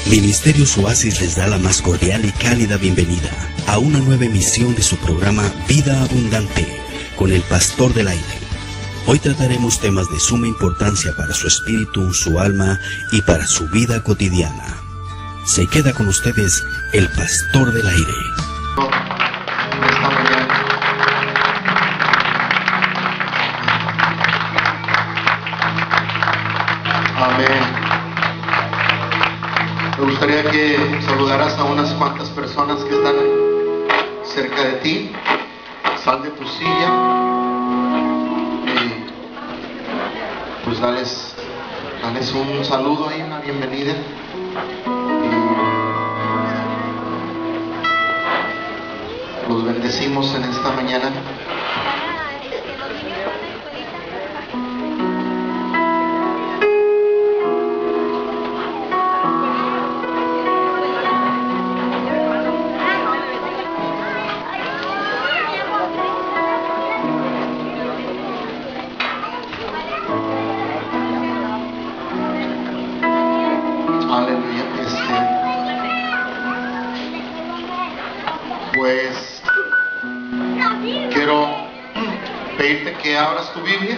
Ministerios Oasis les da la más cordial y cálida bienvenida a una nueva emisión de su programa Vida Abundante con el Pastor del Aire. Hoy trataremos temas de suma importancia para su espíritu, su alma y para su vida cotidiana. Se queda con ustedes el Pastor del Aire. Amén. Me gustaría que saludaras a unas cuantas personas que están cerca de ti. Sal de tu silla y pues dales un saludo ahí, una bienvenida. Y los bendecimos en esta mañana. Pues quiero pedirte que abras tu Biblia.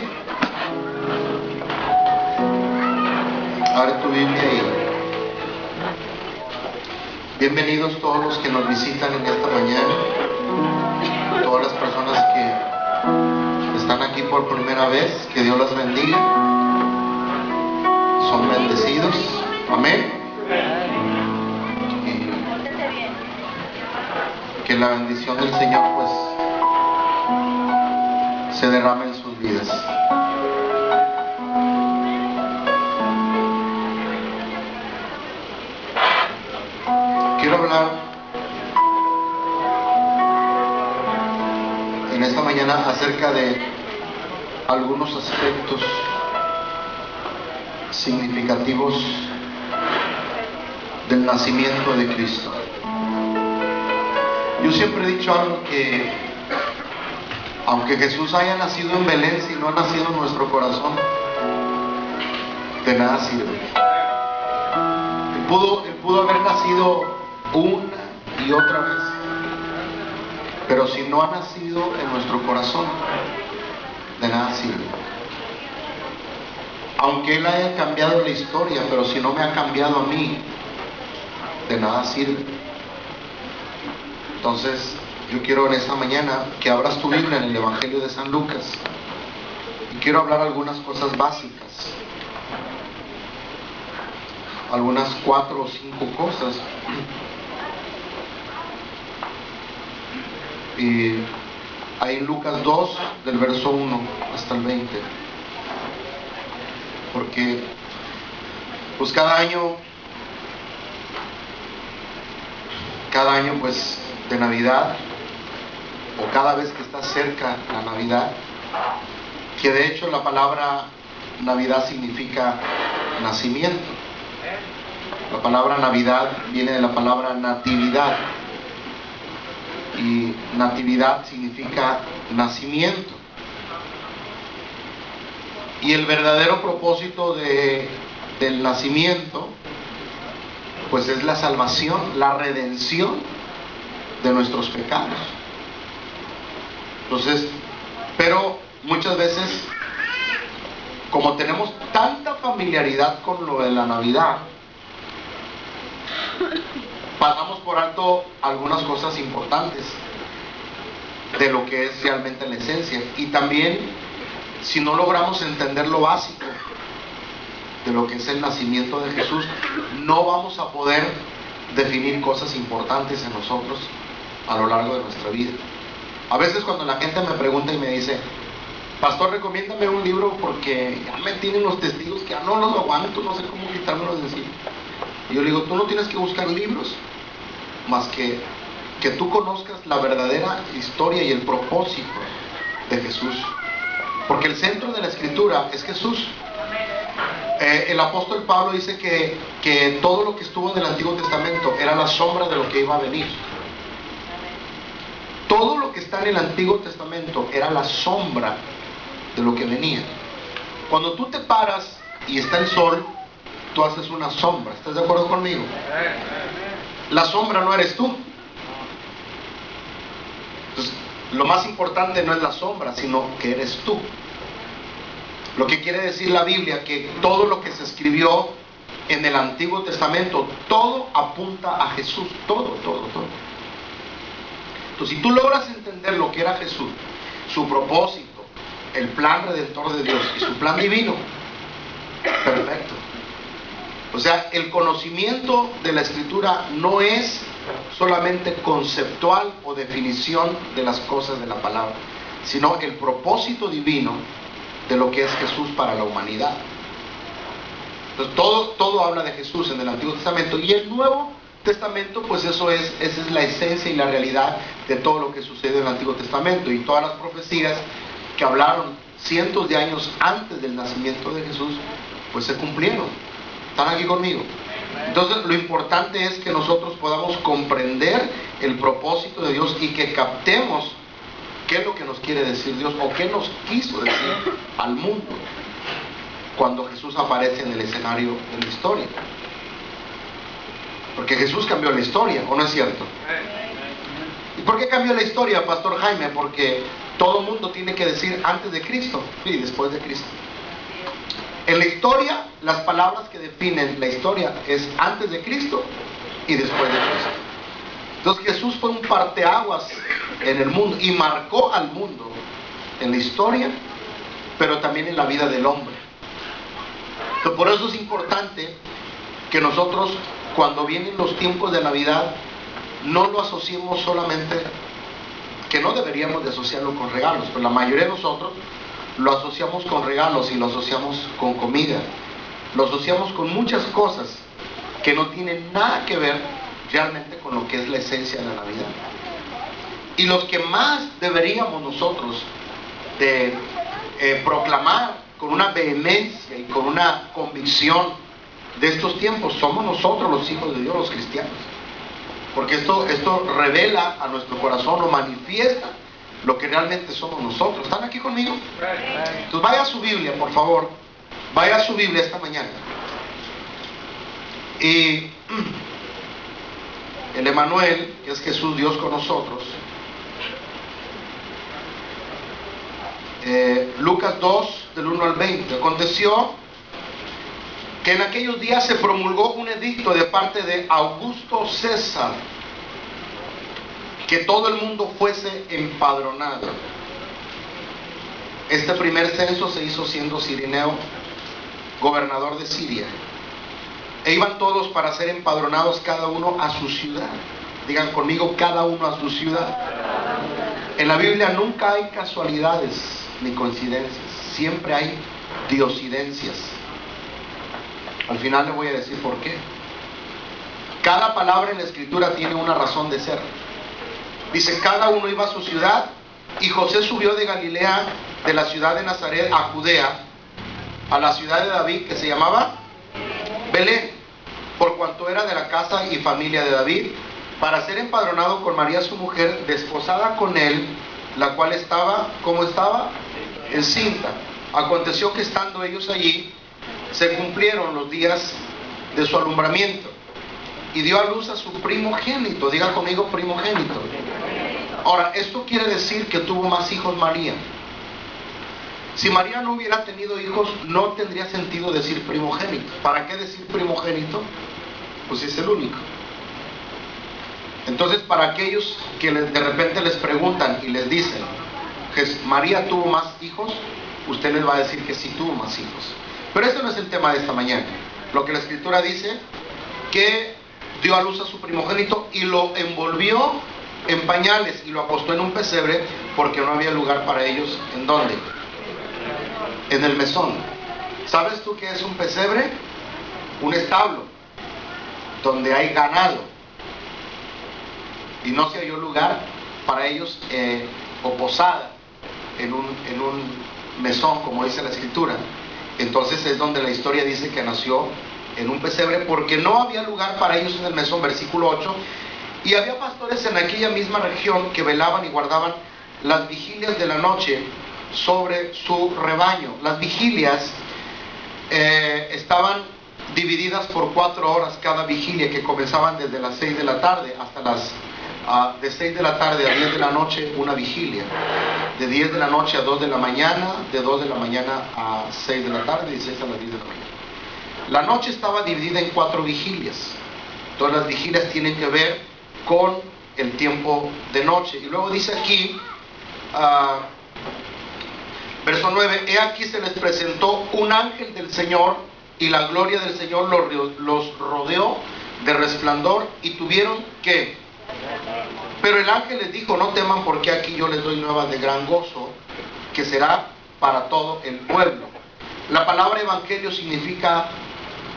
Abre tu Biblia y bienvenidos todos los que nos visitan en esta mañana, todas las personas que están aquí por primera vez, que Dios las bendiga, son bendecidos, amén. Que la bendición del Señor pues se derrame en sus vidas. Quiero hablar en esta mañana acerca de algunos aspectos significativos del nacimiento de Cristo. Yo siempre he dicho algo, que aunque Jesús haya nacido en Belén, si no ha nacido en nuestro corazón, de nada sirve. Él pudo haber nacido una y otra vez, pero si no ha nacido en nuestro corazón, de nada sirve. Aunque Él haya cambiado la historia, pero si no me ha cambiado a mí, de nada sirve. Entonces, yo quiero en esta mañana que abras tu Biblia en el Evangelio de San Lucas y quiero hablar algunas cosas básicas, algunas 4 o 5 cosas. Y ahí en Lucas 2, del verso 1 hasta el 20, porque pues cada año pues de Navidad, o cada vez que está cerca la Navidad, que de hecho la palabra Navidad significa nacimiento. La palabra Navidad viene de la palabra natividad, y natividad significa nacimiento. Y el verdadero propósito del nacimiento pues es la salvación, la redención de nuestros pecados. Entonces, pero muchas veces, como tenemos tanta familiaridad con lo de la Navidad, pasamos por alto algunas cosas importantes de lo que es realmente la esencia. Y también, si no logramos entender lo básico de lo que es el nacimiento de Jesús, no vamos a poder definir cosas importantes en nosotros a lo largo de nuestra vida. A veces cuando la gente me pregunta y me dice: pastor, recomiéndame un libro porque ya me tienen los testigos que ya no los aguanto, no sé cómo quitármelos de encima. Y yo le digo: tú no tienes que buscar libros, más que tú conozcas la verdadera historia y el propósito de Jesús, porque el centro de la escritura es Jesús. El apóstol Pablo dice que todo lo que estuvo en el Antiguo Testamento era la sombra de lo que iba a venir. Todo lo que está en el Antiguo Testamento era la sombra de lo que venía. Cuando tú te paras y está el sol, tú haces una sombra. ¿Estás de acuerdo conmigo? La sombra no eres tú. Entonces, lo más importante no es la sombra, sino que eres tú. Lo que quiere decir la Biblia, que todo lo que se escribió en el Antiguo Testamento, todo apunta a Jesús, todo. Entonces, si tú logras entender lo que era Jesús, su propósito, el plan redentor de Dios y su plan divino, perfecto. O sea, el conocimiento de la Escritura no es solamente conceptual o definición de las cosas de la palabra, sino el propósito divino de lo que es Jesús para la humanidad. Entonces, todo habla de Jesús en el Antiguo Testamento, y el Nuevo Testamento, pues esa es la esencia y la realidad de todo lo que sucedió en el Antiguo Testamento, y todas las profecías que hablaron cientos de años antes del nacimiento de Jesús, pues se cumplieron. ¿Están aquí conmigo? Entonces, lo importante es que nosotros podamos comprender el propósito de Dios y que captemos qué es lo que nos quiere decir Dios, o qué nos quiso decir al mundo cuando Jesús aparece en el escenario de la historia. Porque Jesús cambió la historia, ¿o no es cierto? ¿Y por qué cambió la historia, Pastor Jaime? Porque todo mundo tiene que decir antes de Cristo y después de Cristo. En la historia, las palabras que definen la historia es antes de Cristo y después de Cristo. Entonces, Jesús fue un parteaguas en el mundo y marcó al mundo en la historia, pero también en la vida del hombre. Entonces, por eso es importante que nosotros, cuando vienen los tiempos de Navidad, no lo asociemos solamente, que no deberíamos de asociarlo con regalos, pero la mayoría de nosotros lo asociamos con regalos y lo asociamos con comida, lo asociamos con muchas cosas que no tienen nada que ver realmente con lo que es la esencia de la Navidad. Y los que más deberíamos nosotros de proclamar con una vehemencia y con una convicción de estos tiempos somos nosotros, los hijos de Dios, los cristianos, porque esto revela a nuestro corazón o manifiesta lo que realmente somos nosotros. ¿Están aquí conmigo? Entonces, vaya a su Biblia, por favor. Vaya a su Biblia esta mañana. Y el Emmanuel, que es Jesús, Dios con nosotros. Lucas 2, del 1 al 20. Aconteció que en aquellos días se promulgó un edicto de parte de Augusto César, que todo el mundo fuese empadronado. Este primer censo se hizo siendo Cirenio gobernador de Siria. E iban todos para ser empadronados, cada uno a su ciudad. Digan conmigo, cada uno a su ciudad. En la Biblia nunca hay casualidades ni coincidencias, siempre hay diosidencias. Al final le voy a decir por qué. Cada palabra en la Escritura tiene una razón de ser. Dice, cada uno iba a su ciudad, y José subió de Galilea, de la ciudad de Nazaret a Judea, a la ciudad de David, que se llamaba Belén, por cuanto era de la casa y familia de David, para ser empadronado con María su mujer, desposada con él, la cual estaba, ¿cómo estaba? Encinta. Aconteció que estando ellos allí, se cumplieron los días de su alumbramiento, y dio a luz a su primogénito. Diga conmigo, primogénito. Ahora, esto quiere decir que tuvo más hijos María. Si María no hubiera tenido hijos, no tendría sentido decir primogénito. ¿Para qué decir primogénito? Pues es el único. Entonces, para aquellos que de repente les preguntan y les dicen que María tuvo más hijos, usted les va a decir que sí tuvo más hijos. Pero este no es el tema de esta mañana. Lo que la Escritura dice, que dio a luz a su primogénito y lo envolvió en pañales y lo acostó en un pesebre, porque no había lugar para ellos. ¿En dónde? En el mesón. ¿Sabes tú qué es un pesebre? Un establo donde hay ganado, y no se halló lugar para ellos, o posada en un mesón, como dice la Escritura. Entonces es donde la historia dice que nació en un pesebre, porque no había lugar para ellos en el mesón. Versículo 8. Y había pastores en aquella misma región que velaban y guardaban las vigilias de la noche sobre su rebaño. Las vigilias estaban divididas por 4 horas cada vigilia, que comenzaban desde las 6 de la tarde hasta de 6 de la tarde a 10 de la noche una vigilia, de 10 de la noche a 2 de la mañana, de 2 de la mañana a 6 de la tarde y 6 a las 10 de la mañana. La noche estaba dividida en 4 vigilias. Todas las vigilias tienen que ver con el tiempo de noche. Y luego dice aquí, verso 9, he aquí se les presentó un ángel del Señor y la gloria del Señor los rodeó de resplandor y tuvieron que... Pero el ángel les dijo, no teman, porque aquí yo les doy nuevas de gran gozo, que será para todo el pueblo. La palabra evangelio significa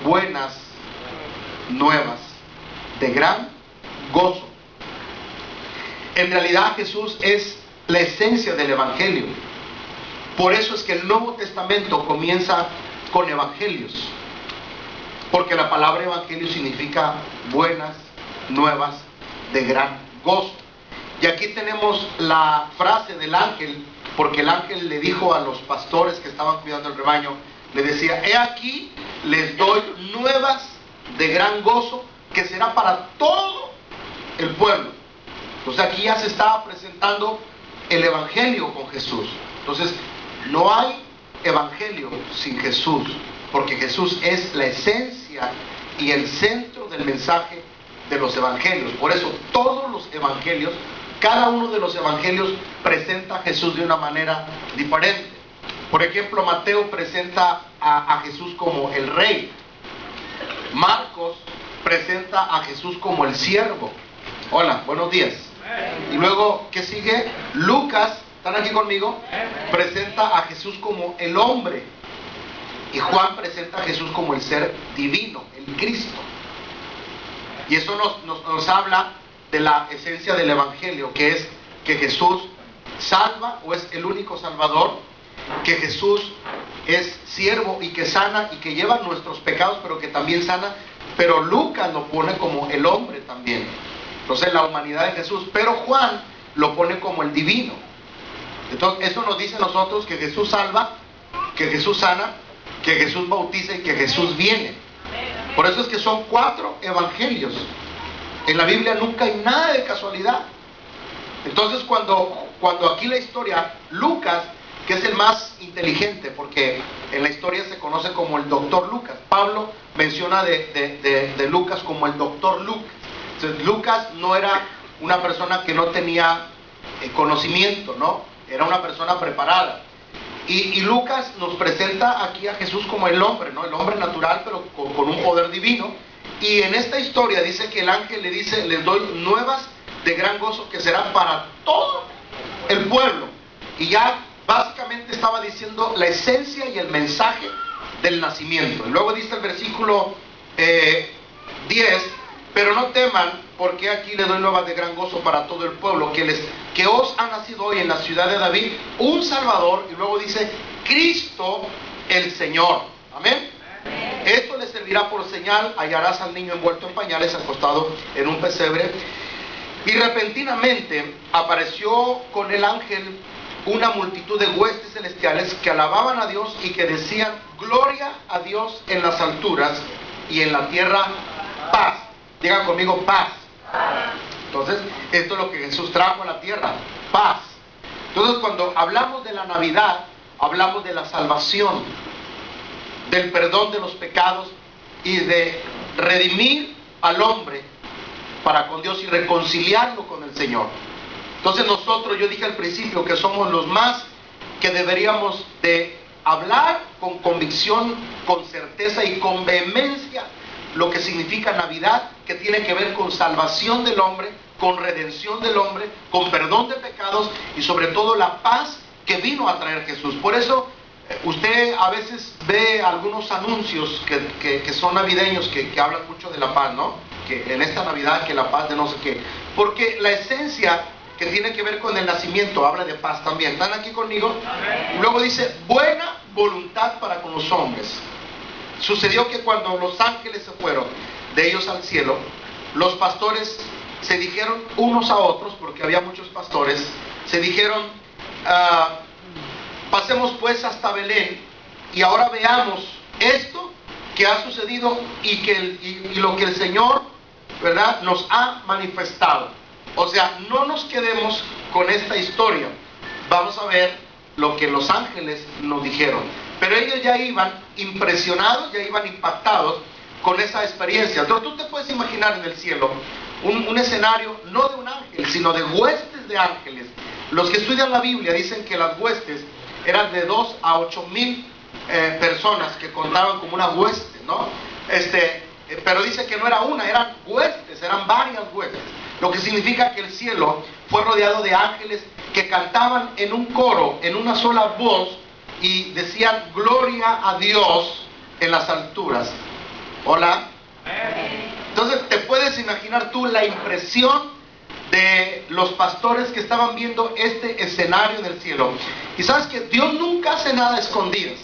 buenas nuevas de gran gozo. En realidad Jesús es la esencia del evangelio. Por eso es que el Nuevo Testamento comienza con evangelios, porque la palabra evangelio significa buenas nuevas de gran gozo. Y aquí tenemos la frase del ángel, porque el ángel le dijo a los pastores que estaban cuidando el rebaño, le decía, he aquí les doy nuevas de gran gozo, que será para todo el pueblo. Entonces aquí ya se estaba presentando el evangelio con Jesús. Entonces no hay evangelio sin Jesús, porque Jesús es la esencia y el centro del mensaje de los evangelios. Por eso todos los evangelios, cada uno de los evangelios presenta a Jesús de una manera diferente. Por ejemplo, Mateo presenta a Jesús como el rey. Marcos presenta a Jesús como el siervo. Hola, buenos días. Y luego, ¿qué sigue? Lucas, ¿están aquí conmigo? Presenta a Jesús como el hombre. Y Juan presenta a Jesús como el ser divino, el Cristo. Y eso nos habla de la esencia del evangelio, que es que Jesús salva, o es el único salvador, que Jesús es siervo y que sana y que lleva nuestros pecados, pero que también sana. Pero Lucas lo pone como el hombre también, entonces la humanidad de Jesús. Pero Juan lo pone como el divino. Entonces eso nos dice a nosotros que Jesús salva, que Jesús sana, que Jesús bautiza y que Jesús viene. Por eso es que son 4 evangelios. En la Biblia nunca hay nada de casualidad. Entonces cuando aquí la historia, Lucas, que es el más inteligente, porque en la historia se conoce como el doctor Lucas. Pablo menciona de Lucas como el doctor Lucas. Entonces, Lucas no era una persona que no tenía conocimiento, ¿no? Era una persona preparada. Y Lucas nos presenta aquí a Jesús como el hombre, ¿no? El hombre natural, pero con un poder divino. Y en esta historia dice que el ángel le dice, les doy nuevas de gran gozo, que será para todo el pueblo. Y ya básicamente estaba diciendo la esencia y el mensaje del nacimiento. Y luego dice el versículo 10, pero no teman, porque aquí les doy nuevas de gran gozo para todo el pueblo, que os ha nacido hoy en la ciudad de David un Salvador. Y luego dice, Cristo el Señor. Amén. Esto les servirá por señal, hallarás al niño envuelto en pañales, acostado en un pesebre. Y repentinamente apareció con el ángel una multitud de huestes celestiales que alababan a Dios y que decían, gloria a Dios en las alturas y en la tierra paz. Digan conmigo, paz. Entonces, esto es lo que Jesús trajo a la tierra, paz. Entonces, cuando hablamos de la Navidad, hablamos de la salvación, del perdón de los pecados y de redimir al hombre para con Dios y reconciliarlo con el Señor. Entonces nosotros, yo dije al principio que somos los más que deberíamos de hablar con convicción, con certeza y con vehemencia lo que significa Navidad, que tiene que ver con salvación del hombre, con redención del hombre, con perdón de pecados y sobre todo la paz que vino a traer Jesús. Por eso usted a veces ve algunos anuncios que son navideños que hablan mucho de la paz, ¿no? Que en esta Navidad que la paz de no sé qué. Porque la esencia que tiene que ver con el nacimiento habla de paz también. ¿Están aquí conmigo? Y luego dice, buena voluntad para con los hombres. Sucedió que cuando los ángeles se fueron de ellos al cielo, los pastores se dijeron unos a otros, porque había muchos pastores, se dijeron, pasemos pues hasta Belén y ahora veamos esto que ha sucedido y lo que el Señor, ¿verdad?, nos ha manifestado. O sea, no nos quedemos con esta historia. Vamos a ver lo que los ángeles nos dijeron. Pero ellos ya iban impresionados, ya iban impactados con esa experiencia. Entonces tú te puedes imaginar en el cielo un escenario no de un ángel, sino de huestes de ángeles. Los que estudian la Biblia dicen que las huestes eran de 2 a 8 mil personas que contaban como una hueste, ¿no? Pero dice que no era una, eran huestes, eran varias huestes. Lo que significa que el cielo fue rodeado de ángeles que cantaban en un coro, en una sola voz, y decían gloria a Dios en las alturas. Hola. Entonces te puedes imaginar tú la impresión de los pastores que estaban viendo este escenario en el cielo. Y sabes que Dios nunca hace nada a escondidas.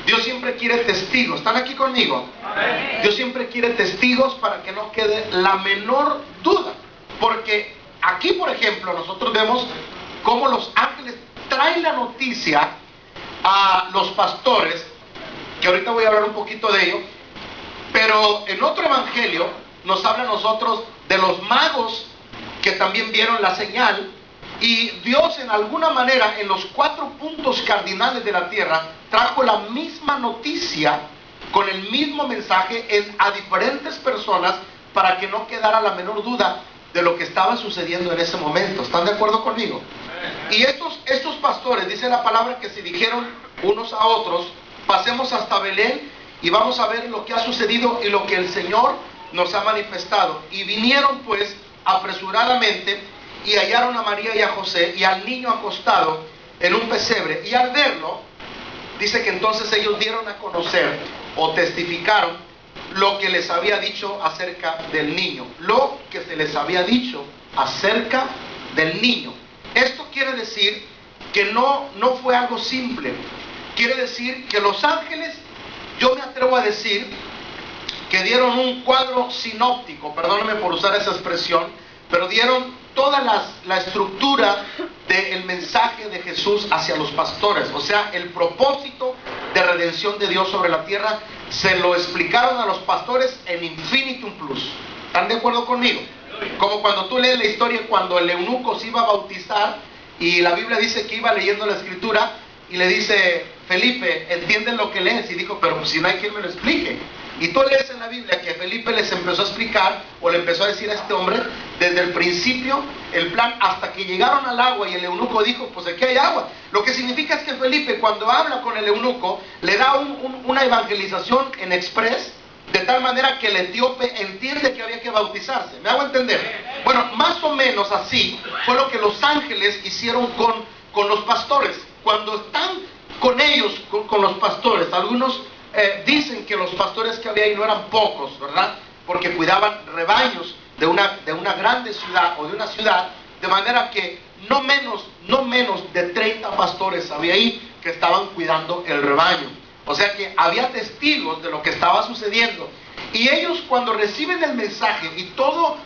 Dios siempre quiere testigos. ¿Están aquí conmigo? Dios siempre quiere testigos para que no quede la menor duda. Porque aquí, por ejemplo, nosotros vemos cómo los ángeles traen la noticia a los pastores, que ahorita voy a hablar un poquito de ello. Pero en otro evangelio nos habla a nosotros de los magos que también vieron la señal, y Dios en alguna manera en los 4 puntos cardinales de la tierra trajo la misma noticia con el mismo mensaje a diferentes personas para que no quedara la menor duda de lo que estaba sucediendo en ese momento. ¿Están de acuerdo conmigo? Y estos pastores, dice la palabra, que se dijeron unos a otros: pasemos hasta Belén y vamos a ver lo que ha sucedido y lo que el Señor nos ha manifestado. Y vinieron pues apresuradamente y hallaron a María y a José y al niño acostado en un pesebre. Y al verlo, dice que entonces ellos dieron a conocer o testificaron lo que les había dicho acerca del niño. Lo que se les había dicho acerca del niño. Esto quiere decir que no fue algo simple. Quiere decir que los ángeles, yo me atrevo a decir que dieron un cuadro sinóptico, perdónenme por usar esa expresión, pero dieron toda la estructura del mensaje de Jesús hacia los pastores. O sea, el propósito de redención de Dios sobre la tierra se lo explicaron a los pastores en infinitum plus. ¿Están de acuerdo conmigo? Como cuando tú lees la historia cuando el eunuco se iba a bautizar y la Biblia dice que iba leyendo la escritura y le dice: Felipe, ¿entienden lo que lees? Y dijo: pero pues si no hay quien me lo explique. Y tú lees en la Biblia que Felipe les empezó a explicar, o le empezó a decir a este hombre desde el principio el plan, hasta que llegaron al agua y el eunuco dijo: pues aquí hay agua. Lo que significa es que Felipe, cuando habla con el eunuco, le da una evangelización en express, de tal manera que el etíope entiende que había que bautizarse. ¿Me hago entender? Bueno, más o menos así fue lo que los ángeles hicieron con los pastores. Cuando están con ellos, con los pastores, algunos dicen que los pastores que había ahí no eran pocos, ¿verdad? Porque cuidaban rebaños de una grande ciudad o de una ciudad, de manera que no menos de 30 pastores había ahí que estaban cuidando el rebaño. O sea que había testigos de lo que estaba sucediendo. Y ellos, cuando reciben el mensaje y todo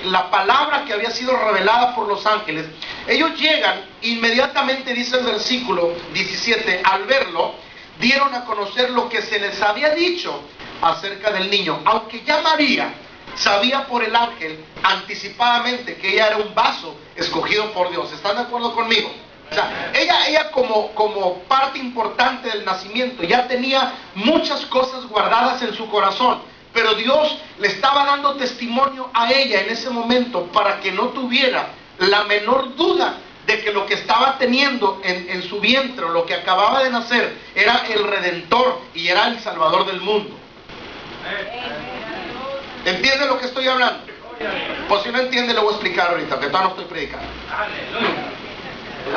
la palabra que había sido revelada por los ángeles, ellos llegan inmediatamente, dice el versículo 17, al verlo, dieron a conocer lo que se les había dicho acerca del niño. Aunque ya María sabía por el ángel anticipadamente que ella era un vaso escogido por Dios. ¿Están de acuerdo conmigo? O sea, ella como parte importante del nacimiento ya tenía muchas cosas guardadas en su corazón, pero Dios le estaba dando testimonio a ella en ese momento para que no tuviera la menor duda de que lo que estaba teniendo en su vientre, o lo que acababa de nacer, era el Redentor y era el Salvador del mundo. ¿Entiende lo que estoy hablando? Pues si no entiende, lo voy a explicar ahorita, que todavía no estoy predicando.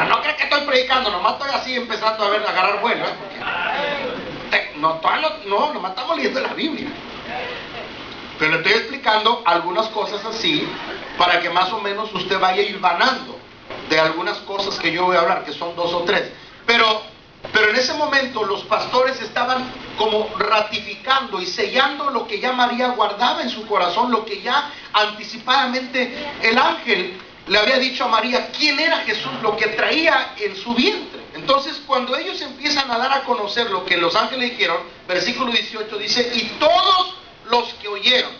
No crees que estoy predicando, nomás estoy así empezando a agarrar vuelo, nomás estamos leyendo la Biblia. Pero le estoy explicando algunas cosas así para que más o menos usted vaya hilvanando de algunas cosas que yo voy a hablar, que son 2 o 3. Pero en ese momento los pastores estaban como ratificando y sellando lo que ya María guardaba en su corazón, lo que ya anticipadamente el ángel le había dicho a María quién era Jesús, lo que traía en su vientre. Entonces, cuando ellos empiezan a dar a conocer lo que los ángeles dijeron, versículo 18 dice, y todos los que oyeron,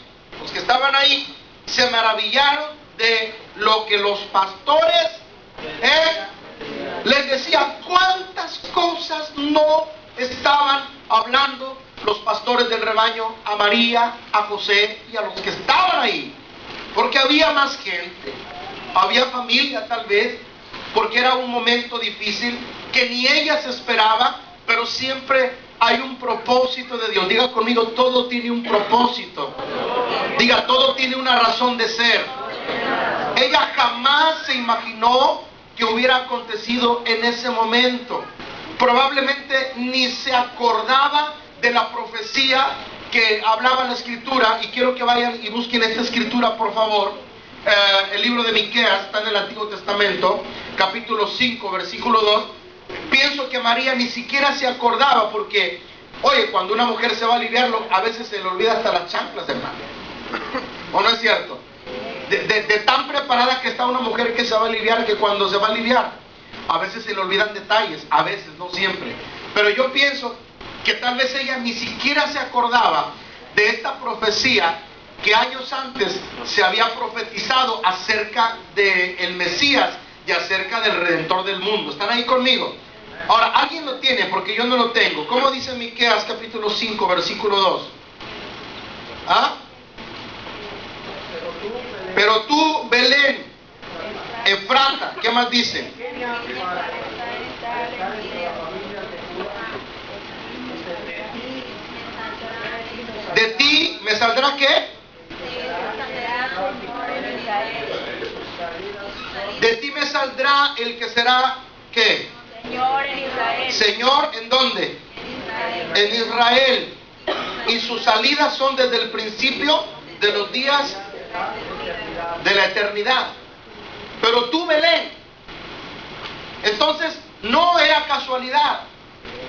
los que estaban ahí, se maravillaron de lo que los pastores les decían. ¿Cuántas cosas no estaban hablando los pastores del rebaño a María, a José y a los que estaban ahí? Porque había más gente, había familia tal vez, porque era un momento difícil que ni ellas esperaban, pero siempre hay un propósito de Dios. Diga conmigo, todo tiene un propósito. Diga, todo tiene una razón de ser. Ella jamás se imaginó que hubiera acontecido en ese momento. Probablemente ni se acordaba de la profecía que hablaba la escritura. Y quiero que vayan y busquen esta escritura, por favor. El libro de Miqueas está en el Antiguo Testamento, capítulo 5, versículo 2. Pienso que María ni siquiera se acordaba, porque, oye, cuando una mujer se va a aliviarlo, a veces se le olvida hasta las chanclas, hermano. ¿O no es cierto? De tan preparada que está una mujer que se va a aliviar, que cuando se va a aliviar, a veces se le olvidan detalles, a veces, no siempre. Pero yo pienso que tal vez ella ni siquiera se acordaba de esta profecía que años antes se había profetizado acerca del Mesías y acerca del Redentor del mundo. ¿Están ahí conmigo? Ahora, ¿alguien lo tiene? Porque yo no lo tengo. ¿Cómo dice Miqueas capítulo 5, versículo 2? ¿Ah? Pero tú, Belén, Efrata, ¿qué más dice? De ti me saldrá ¿qué? De ti me saldrá el que será ¿qué? Señor en Israel. Señor, ¿en dónde? En Israel. Y sus salidas son desde el principio de los días de la eternidad. Pero tú, Belén, entonces no era casualidad,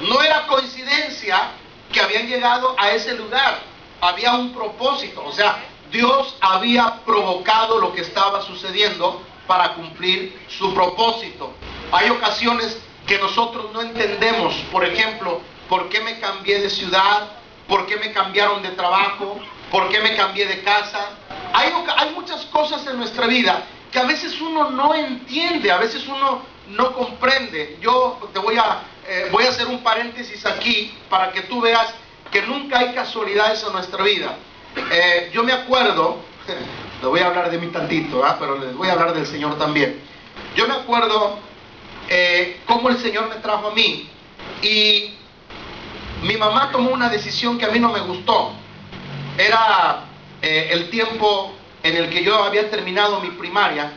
no era coincidencia que habían llegado a ese lugar. Había un propósito, o sea, Dios había provocado lo que estaba sucediendo para cumplir su propósito. Hay ocasiones que nosotros no entendemos, por ejemplo, ¿por qué me cambié de ciudad? ¿Por qué me cambiaron de trabajo? ¿Por qué me cambié de casa? Hay muchas cosas en nuestra vida que a veces uno no entiende, a veces uno no comprende. Yo te voy a hacer un paréntesis aquí para que tú veas que nunca hay casualidades en nuestra vida. Yo me acuerdo, le voy a hablar de mí tantito, pero les voy a hablar del Señor también. Yo me acuerdo cómo el Señor me trajo a mí, y mi mamá tomó una decisión que a mí no me gustó. Era el tiempo en el que yo había terminado mi primaria.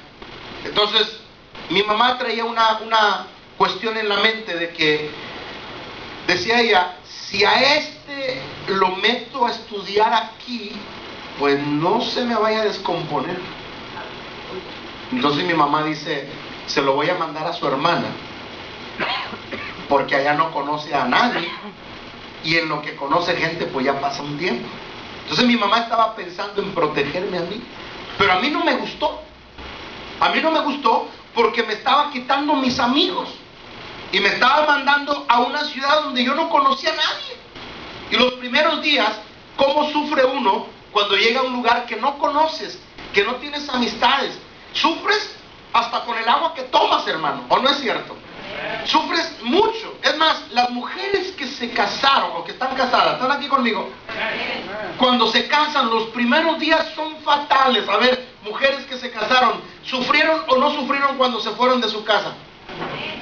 Entonces mi mamá traía una cuestión en la mente de que, decía ella, si a este lo meto a estudiar aquí, pues no se me vaya a descomponer. Entonces mi mamá dice, se lo voy a mandar a su hermana, porque allá no conoce a nadie, y en lo que conoce gente pues ya pasa un tiempo. Entonces mi mamá estaba pensando en protegerme a mí, pero a mí no me gustó. A mí no me gustó porque me estaba quitando mis amigos y me estaba mandando a una ciudad donde yo no conocía a nadie. Y los primeros días, ¿cómo sufre uno cuando llega a un lugar que no conoces, que no tienes amistades? Sufres hasta con el agua que tomas, hermano, ¿o no es cierto? Sufres mucho. Es más, las mujeres que se casaron o que están casadas, ¿están aquí conmigo? Cuando se casan, los primeros días son fatales. A ver, mujeres que se casaron, ¿sufrieron o no sufrieron cuando se fueron de su casa?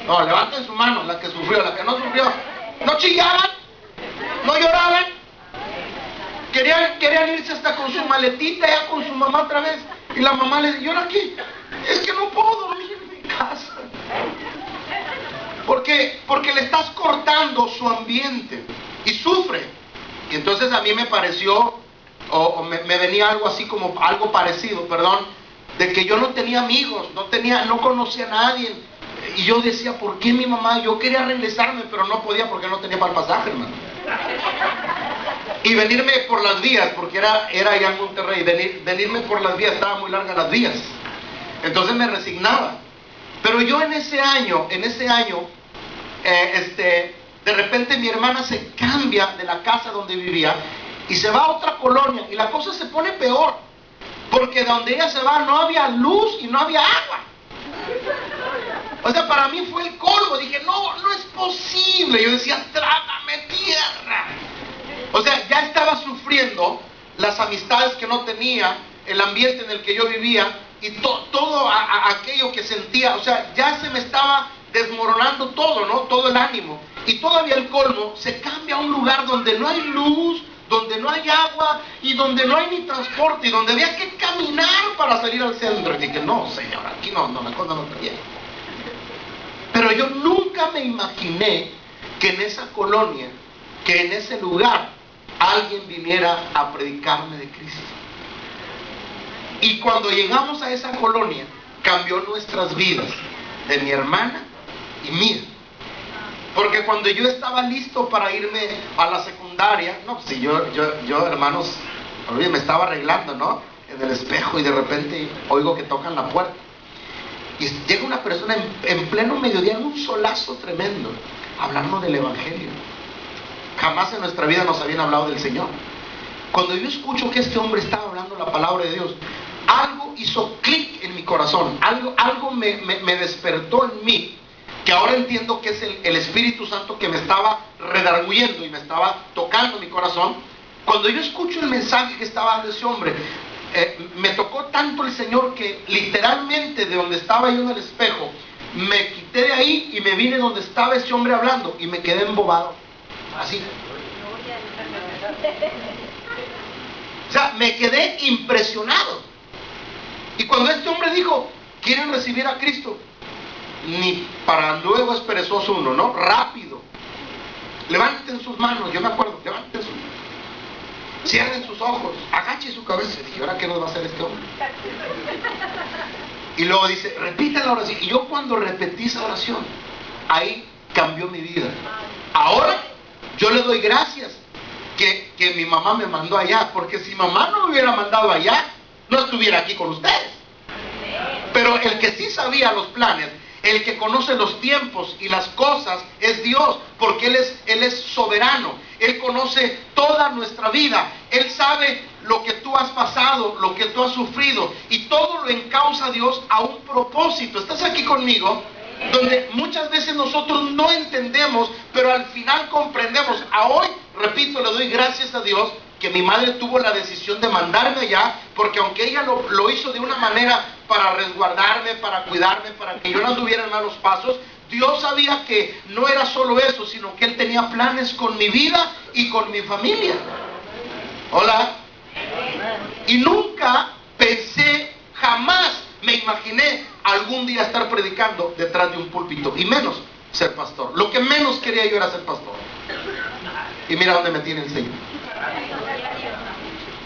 No, levanten su mano, la que sufrió, la que no sufrió. ¿No chillaban? ¿No lloraban? Querían irse hasta con su maletita, ya con su mamá otra vez. Y la mamá les dice, ¿y ahora aquí? Es que no puedo dormir en mi casa. Porque le estás cortando su ambiente y sufre. Y entonces a mí me pareció, o me venía algo así como, algo parecido, perdón, de que yo no tenía amigos, no conocía a nadie. Y yo decía, ¿por qué mi mamá? Yo quería regresarme, pero no podía porque no tenía para el pasaje, hermano. Y venirme por las vías, porque era allá en Monterrey, venirme por las vías, estaba muy largas las vías. Entonces me resignaba. Pero yo en ese año, de repente mi hermana se cambia de la casa donde vivía y se va a otra colonia y la cosa se pone peor, porque donde ella se va no había luz y no había agua. O sea, para mí fue el colmo. Dije, no es posible. Yo decía, trágame tierra. O sea, ya estaba sufriendo las amistades que no tenía, el ambiente en el que yo vivía y todo aquello que sentía. O sea, ya se me estaba desmoronando todo, ¿no? Todo el ánimo. Y todavía el colmo, se cambia a un lugar donde no hay luz, donde no hay agua y donde no hay ni transporte y donde había que caminar para salir al centro. Y dije, no, señor, aquí no, la cosa no está bien. Pero yo nunca me imaginé que en esa colonia, que en ese lugar, alguien viniera a predicarme de Cristo. Y cuando llegamos a esa colonia, cambió nuestras vidas, de mi hermana y mía. Porque cuando yo estaba listo para irme a la secundaria, no, si yo hermanos, me estaba arreglando, ¿no? En el espejo y de repente oigo que tocan la puerta. Y llega una persona en pleno mediodía, en un solazo tremendo, hablando del Evangelio. Jamás en nuestra vida nos habían hablado del Señor. Cuando yo escucho que este hombre estaba hablando la palabra de Dios, algo hizo clic en mi corazón, algo me despertó en mí, que ahora entiendo que es el Espíritu Santo que me estaba redarguyendo y me estaba tocando mi corazón. Cuando yo escucho el mensaje que estaba dando ese hombre, me tocó tanto el Señor que literalmente de donde estaba yo en el espejo, me quité de ahí y me vine donde estaba ese hombre hablando y me quedé embobado, así. O sea, me quedé impresionado. Y cuando este hombre dijo, ¿quieren recibir a Cristo? Ni para luego es perezoso uno, ¿no? Rápido. Levanten sus manos, yo me acuerdo, levanten sus manos. Cierren sus ojos, agache su cabeza. Y dije, ¿ahora qué nos va a hacer este hombre? Y luego dice, repita la oración. Y yo cuando repetí esa oración, ahí cambió mi vida. Ahora yo le doy gracias que mi mamá me mandó allá, porque si mamá no me hubiera mandado allá, no estuviera aquí con ustedes. Pero el que sí sabía los planes, el que conoce los tiempos y las cosas es Dios, porque Él es soberano. Él conoce toda nuestra vida. Él sabe lo que tú has pasado, lo que tú has sufrido, y todo lo encausa Dios a un propósito. ¿Estás aquí conmigo? Donde muchas veces nosotros no entendemos, pero al final comprendemos. A hoy, repito, le doy gracias a Dios que mi madre tuvo la decisión de mandarme allá, porque aunque ella lo hizo de una manera para resguardarme, para cuidarme, para que yo no anduviera en malos pasos, Dios sabía que no era solo eso, sino que Él tenía planes con mi vida y con mi familia. Hola. Y nunca pensé, jamás me imaginé algún día estar predicando detrás de un púlpito, y menos ser pastor. Lo que menos quería yo era ser pastor. Y mira dónde me tiene el Señor.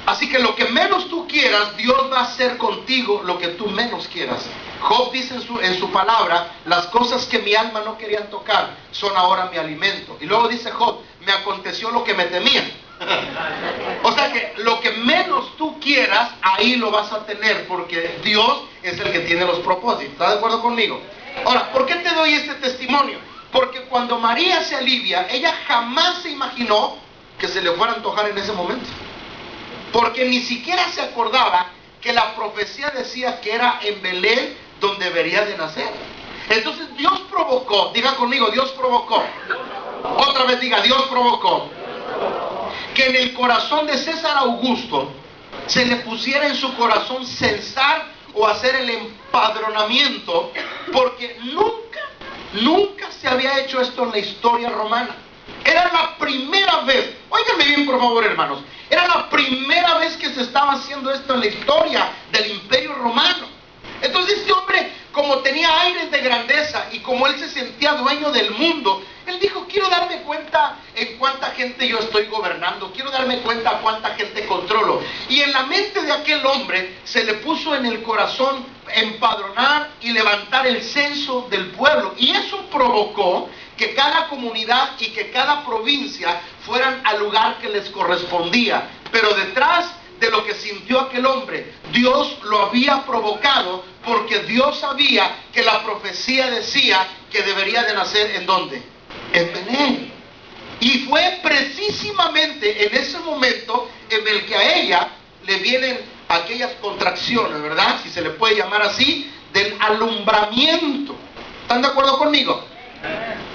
Así que lo que menos tú quieras, Dios va a hacer contigo lo que tú menos quieras. Job dice en su palabra, las cosas que mi alma no quería tocar son ahora mi alimento. Y luego dice Job, me aconteció lo que me temía. O sea que lo que menos tú quieras, ahí lo vas a tener, porque Dios es el que tiene los propósitos. ¿Estás de acuerdo conmigo? Ahora, ¿por qué te doy este testimonio? Porque cuando María se alivia, ella jamás se imaginó que se le fuera a antojar en ese momento. Porque ni siquiera se acordaba que la profecía decía que era en Belén donde debería de nacer. Entonces Dios provocó, diga conmigo, Dios provocó. Otra vez diga, Dios provocó que en el corazón de César Augusto se le pusiera en su corazón censar o hacer el empadronamiento, porque nunca se había hecho esto en la historia romana. Era la primera vez, óiganme bien por favor hermanos, era la primera vez que se estaba haciendo esto en la historia del Imperio Romano. Entonces este hombre, como tenía aires de grandeza y como él se sentía dueño del mundo, él dijo, quiero darme cuenta en cuánta gente yo estoy gobernando, quiero darme cuenta cuánta gente controlo. Y en la mente de aquel hombre se le puso en el corazón empadronar y levantar el censo del pueblo. Y eso provocó que cada comunidad y que cada provincia fueran al lugar que les correspondía. Pero detrás de lo que sintió aquel hombre, Dios lo había provocado, porque Dios sabía que la profecía decía que debería de nacer ¿en dónde? en Belén. Y fue precisamente en ese momento en el que a ella le vienen aquellas contracciones, ¿verdad? Si se le puede llamar así, del alumbramiento. ¿Están de acuerdo conmigo?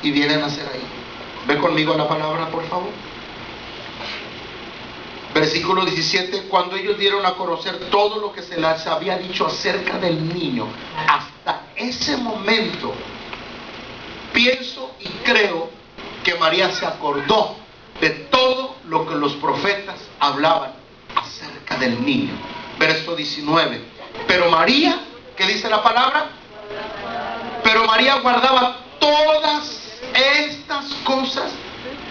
Y vienen a nacer ahí. Ve conmigo la palabra, por favor. Versículo 17, cuando ellos dieron a conocer todo lo que se les había dicho acerca del niño, hasta ese momento, pienso y creo que María se acordó de todo lo que los profetas hablaban acerca del niño. Verso 19, pero María, ¿qué dice la palabra? Pero María guardaba todas estas cosas,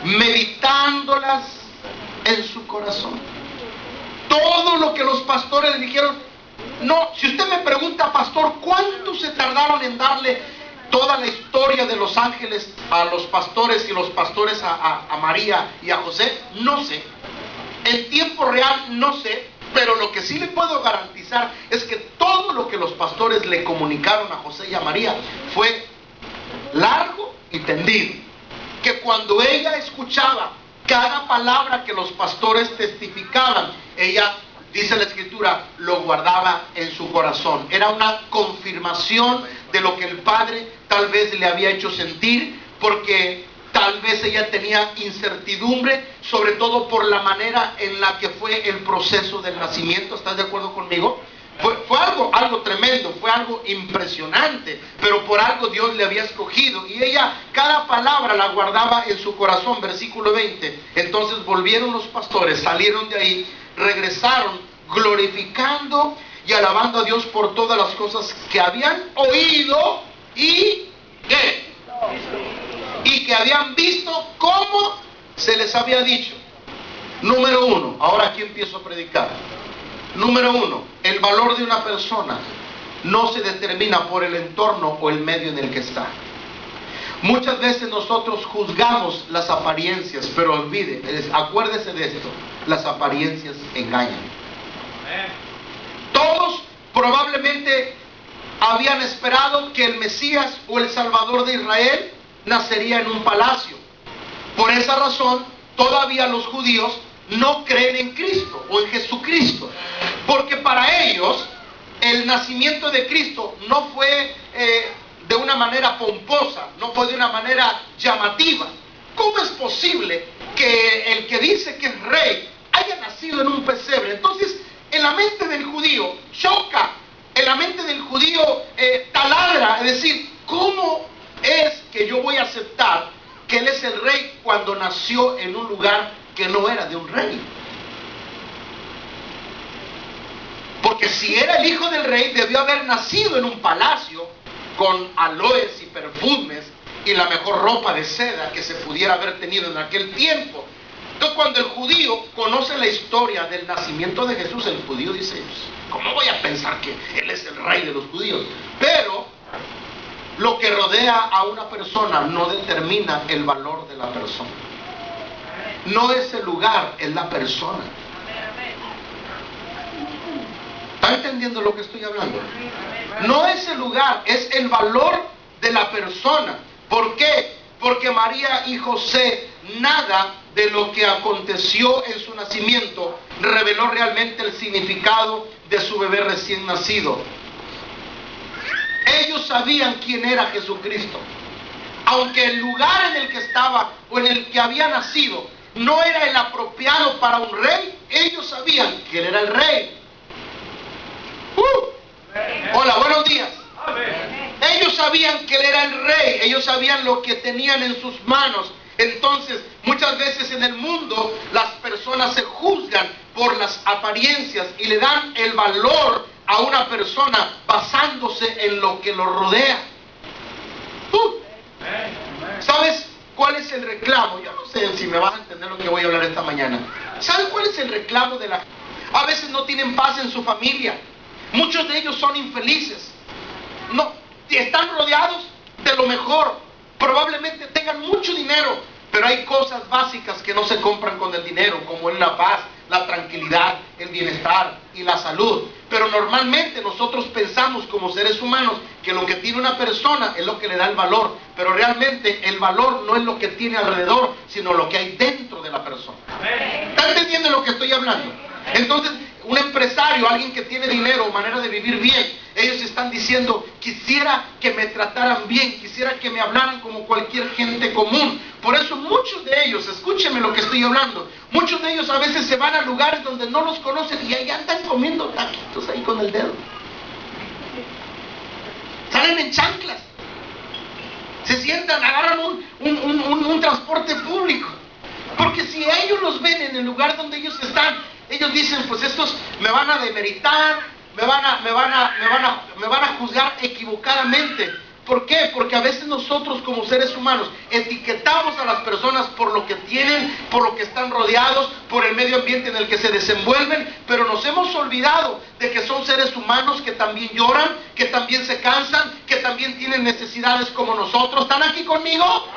meditándolas en su corazón. Todo lo que los pastores le dijeron. No, si usted me pregunta, pastor, ¿cuánto se tardaron en darle toda la historia de los ángeles a los pastores y los pastores a María y a José? No sé. En tiempo real no sé, pero lo que sí le puedo garantizar es que todo lo que los pastores le comunicaron a José y a María fue largo y tendido. Que cuando ella escuchaba cada palabra que los pastores testificaban, ella, dice la escritura, lo guardaba en su corazón. Era una confirmación de lo que el Padre tal vez le había hecho sentir, porque tal vez ella tenía incertidumbre, sobre todo por la manera en la que fue el proceso del nacimiento. ¿Estás de acuerdo conmigo? Fue algo tremendo, fue algo impresionante, pero por algo Dios le había escogido, y ella cada palabra la guardaba en su corazón. Versículo 20, entonces volvieron los pastores, salieron de ahí, regresaron glorificando y alabando a Dios por todas las cosas que habían oído y ¿qué? Y que habían visto como se les había dicho. Número 1, ahora aquí empiezo a predicar. Número 1, el valor de una persona no se determina por el entorno o el medio en el que está. Muchas veces nosotros juzgamos las apariencias, pero acuérdese de esto, las apariencias engañan. Todos probablemente habían esperado que el Mesías o el Salvador de Israel nacería en un palacio. Por esa razón, todavía los judíos no creen en Cristo o en Jesucristo, porque para ellos el nacimiento de Cristo no fue de una manera pomposa, no fue de una manera llamativa. ¿Cómo es posible que el que dice que es rey haya nacido en un pesebre? Entonces, en la mente del judío choca, en la mente del judío taladra, es decir, ¿cómo es que yo voy a aceptar que él es el rey cuando nació en un lugar que no era de un rey? Porque si era el hijo del rey, debió haber nacido en un palacio con aloes y perfumes y la mejor ropa de seda que se pudiera haber tenido en aquel tiempo. Entonces, cuando el judío conoce la historia del nacimiento de Jesús, el judío dice, ¿cómo voy a pensar que él es el rey de los judíos? Pero lo que rodea a una persona no determina el valor de la persona. No es el lugar, es la persona. ¿Está entendiendo lo que estoy hablando? No es el lugar, es el valor de la persona. ¿Por qué? Porque María y José, nada de lo que aconteció en su nacimiento reveló realmente el significado de su bebé recién nacido. Ellos sabían quién era Jesucristo. Aunque el lugar en el que estaba o en el que había nacido no era el apropiado para un rey, ellos sabían que él era el rey. Hola, buenos días. Ellos sabían que él era el rey, ellos sabían lo que tenían en sus manos. Entonces, muchas veces en el mundo las personas se juzgan por las apariencias y le dan el valor a una persona basándose en lo que lo rodea. ¿Sabes cuál es el reclamo? Yo no sé si me vas a entender lo que voy a hablar esta mañana. ¿Sabes cuál es el reclamo de la gente? A veces no tienen paz en su familia. Muchos de ellos son infelices. No, están rodeados de lo mejor. Probablemente tengan mucho dinero, pero hay cosas básicas que no se compran con el dinero, como es la paz, la tranquilidad, el bienestar y la salud. Pero normalmente nosotros pensamos como seres humanos que lo que tiene una persona es lo que le da el valor, pero realmente el valor no es lo que tiene alrededor, sino lo que hay dentro de la persona. ¿Están entendiendo lo que estoy hablando? Entonces, un empresario, alguien que tiene dinero, manera de vivir bien, ellos están diciendo: quisiera que me trataran bien, quisiera que me hablaran como cualquier gente común. Por eso muchos de ellos, escúchenme lo que estoy hablando, muchos de ellos a veces se van a lugares donde no los conocen y ahí andan comiendo taquitos ahí con el dedo. Salen en chanclas, se sientan, agarran un transporte público, porque si ellos los ven en el lugar donde ellos están, ellos dicen: pues estos me van a demeritar, me van a juzgar equivocadamente. ¿Por qué? Porque a veces nosotros como seres humanos etiquetamos a las personas por lo que tienen, por lo que están rodeados, por el medio ambiente en el que se desenvuelven, pero nos hemos olvidado de que son seres humanos que también lloran, que también se cansan, que también tienen necesidades como nosotros. ¿Están aquí conmigo?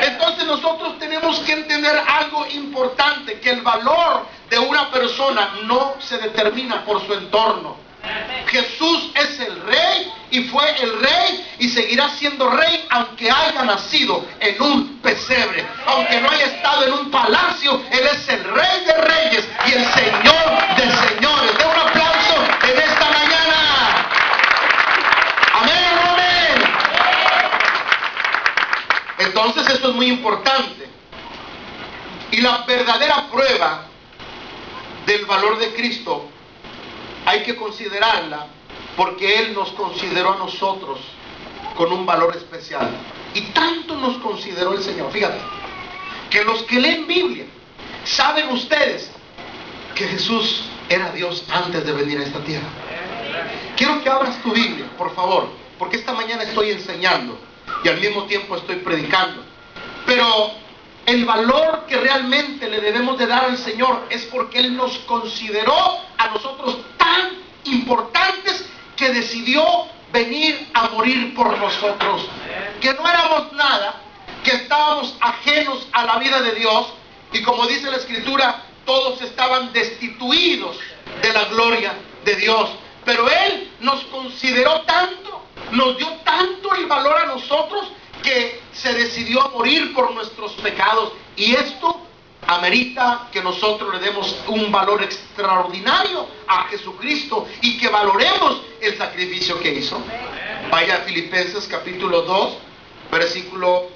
Entonces nosotros tenemos que entender algo importante, que el valor de una persona no se determina por su entorno. Jesús es el rey y fue el rey y seguirá siendo rey aunque haya nacido en un pesebre, aunque no haya estado en un palacio. Él es el rey de reyes y el señor de señores. Den un aplauso en esta mañana. Amén, amén. Entonces esto es muy importante, y la verdadera prueba del valor de Cristo hay que considerarla porque Él nos consideró a nosotros con un valor especial. Y tanto nos consideró el Señor, fíjate, que los que leen Biblia, saben ustedes que Jesús era Dios antes de venir a esta tierra. Quiero que abras tu Biblia, por favor, porque esta mañana estoy enseñando y al mismo tiempo estoy predicando. Pero el valor que realmente le debemos de dar al Señor es porque Él nos consideró a nosotros tan importantes que decidió venir a morir por nosotros. Que no éramos nada, que estábamos ajenos a la vida de Dios, y como dice la Escritura, todos estaban destituidos de la gloria de Dios. Pero Él nos consideró tanto, nos dio tanto el valor a nosotros, que se decidió a morir por nuestros pecados. Y esto amerita que nosotros le demos un valor extraordinario a Jesucristo y que valoremos el sacrificio que hizo. Vaya a Filipenses capítulo 2, versículo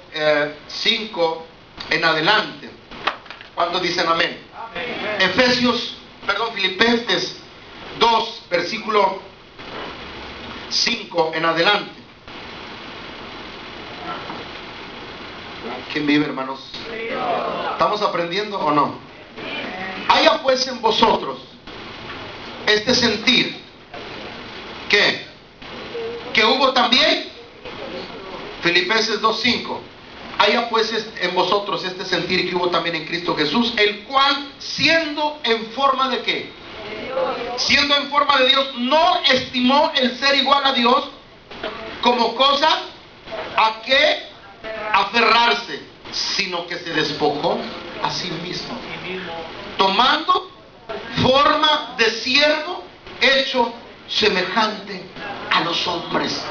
5 en adelante. ¿Cuántos dicen amén? Filipenses 2, versículo 5 en adelante. ¿Quién vive, hermanos? ¿Estamos aprendiendo o no? Haya pues en vosotros este sentir que hubo también, Filipenses 2:5. Haya pues en vosotros este sentir que hubo también en Cristo Jesús, el cual siendo en forma de ¿qué? Siendo en forma de Dios, no estimó el ser igual a Dios como cosa a que aferrarse, sino que se despojó a sí mismo, tomando forma de siervo, hecho semejante a los hombres.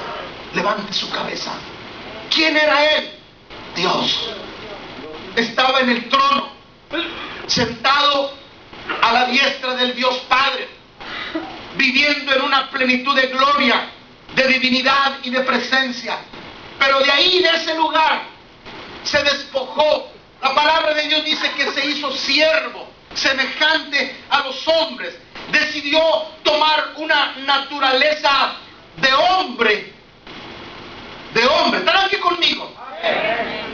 Levante su cabeza. ¿Quién era Él? Dios. Estaba en el trono, sentado a la diestra del Dios Padre, viviendo en una plenitud de gloria, de divinidad y de presencia. Pero de ahí, de ese lugar, se despojó. La palabra de Dios dice que se hizo siervo, semejante a los hombres. Decidió tomar una naturaleza de hombre. De hombre. ¿Están aquí conmigo?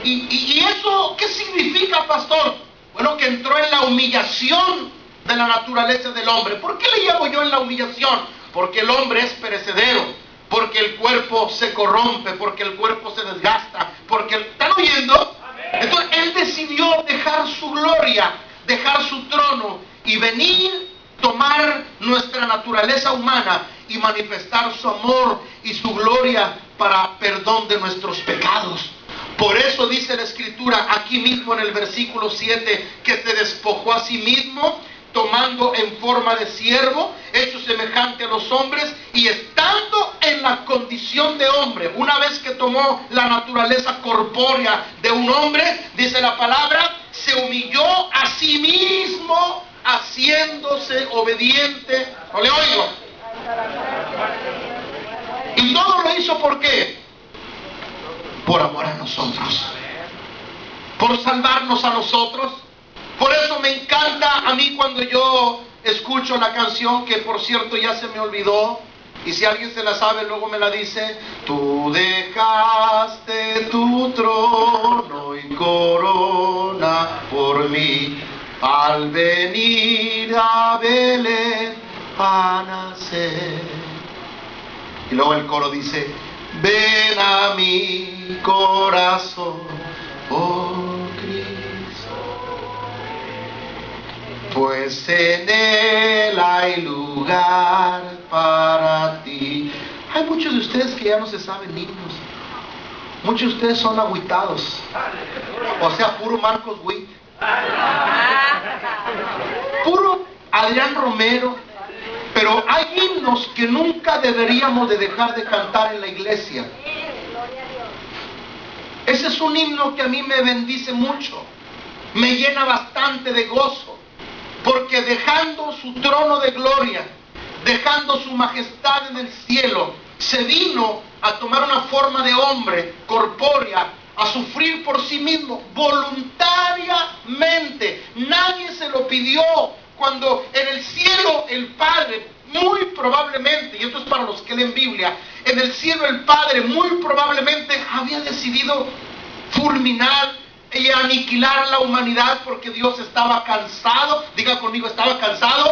¿Y eso qué significa, pastor? Bueno, que entró en la humillación de la naturaleza del hombre. ¿Por qué le llamo yo en la humillación? Porque el hombre es perecedero, porque el cuerpo se corrompe, porque el cuerpo se desgasta, porque ¿están oyendo? Entonces Él decidió dejar su gloria, dejar su trono y venir, tomar nuestra naturaleza humana y manifestar su amor y su gloria para perdón de nuestros pecados. Por eso dice la Escritura aquí mismo en el versículo 7 que se despojó a sí mismo, tomando en forma de siervo, hecho semejante a los hombres, y estando en la condición de hombre, una vez que tomó la naturaleza corpórea de un hombre, dice la palabra, se humilló a sí mismo, haciéndose obediente. No le oigo. Y todo lo hizo ¿por qué? Por amor a nosotros, por salvarnos a nosotros. Por eso me encanta a mí cuando yo escucho la canción, que por cierto ya se me olvidó, y si alguien se la sabe luego me la dice. Tú dejaste tu trono y corona por mí, al venir a Belén a nacer. Y luego el coro dice, ven a mi corazón, oh Cristo, pues en él hay lugar para ti. Hay muchos de ustedes que ya no se saben himnos. Muchos de ustedes son agüitados. O sea, puro Marcos Witt, puro Adrián Romero. Pero hay himnos que nunca deberíamos de dejar de cantar en la iglesia. Ese es un himno que a mí me bendice mucho, me llena bastante de gozo, porque dejando su trono de gloria, dejando su majestad en el cielo, se vino a tomar una forma de hombre corpórea, a sufrir por sí mismo voluntariamente. Nadie se lo pidió. Cuando en el cielo el Padre, muy probablemente, y esto es para los que leen Biblia, en el cielo el Padre muy probablemente había decidido fulminar y aniquilar la humanidad, porque Dios estaba cansado. Diga conmigo, estaba cansado.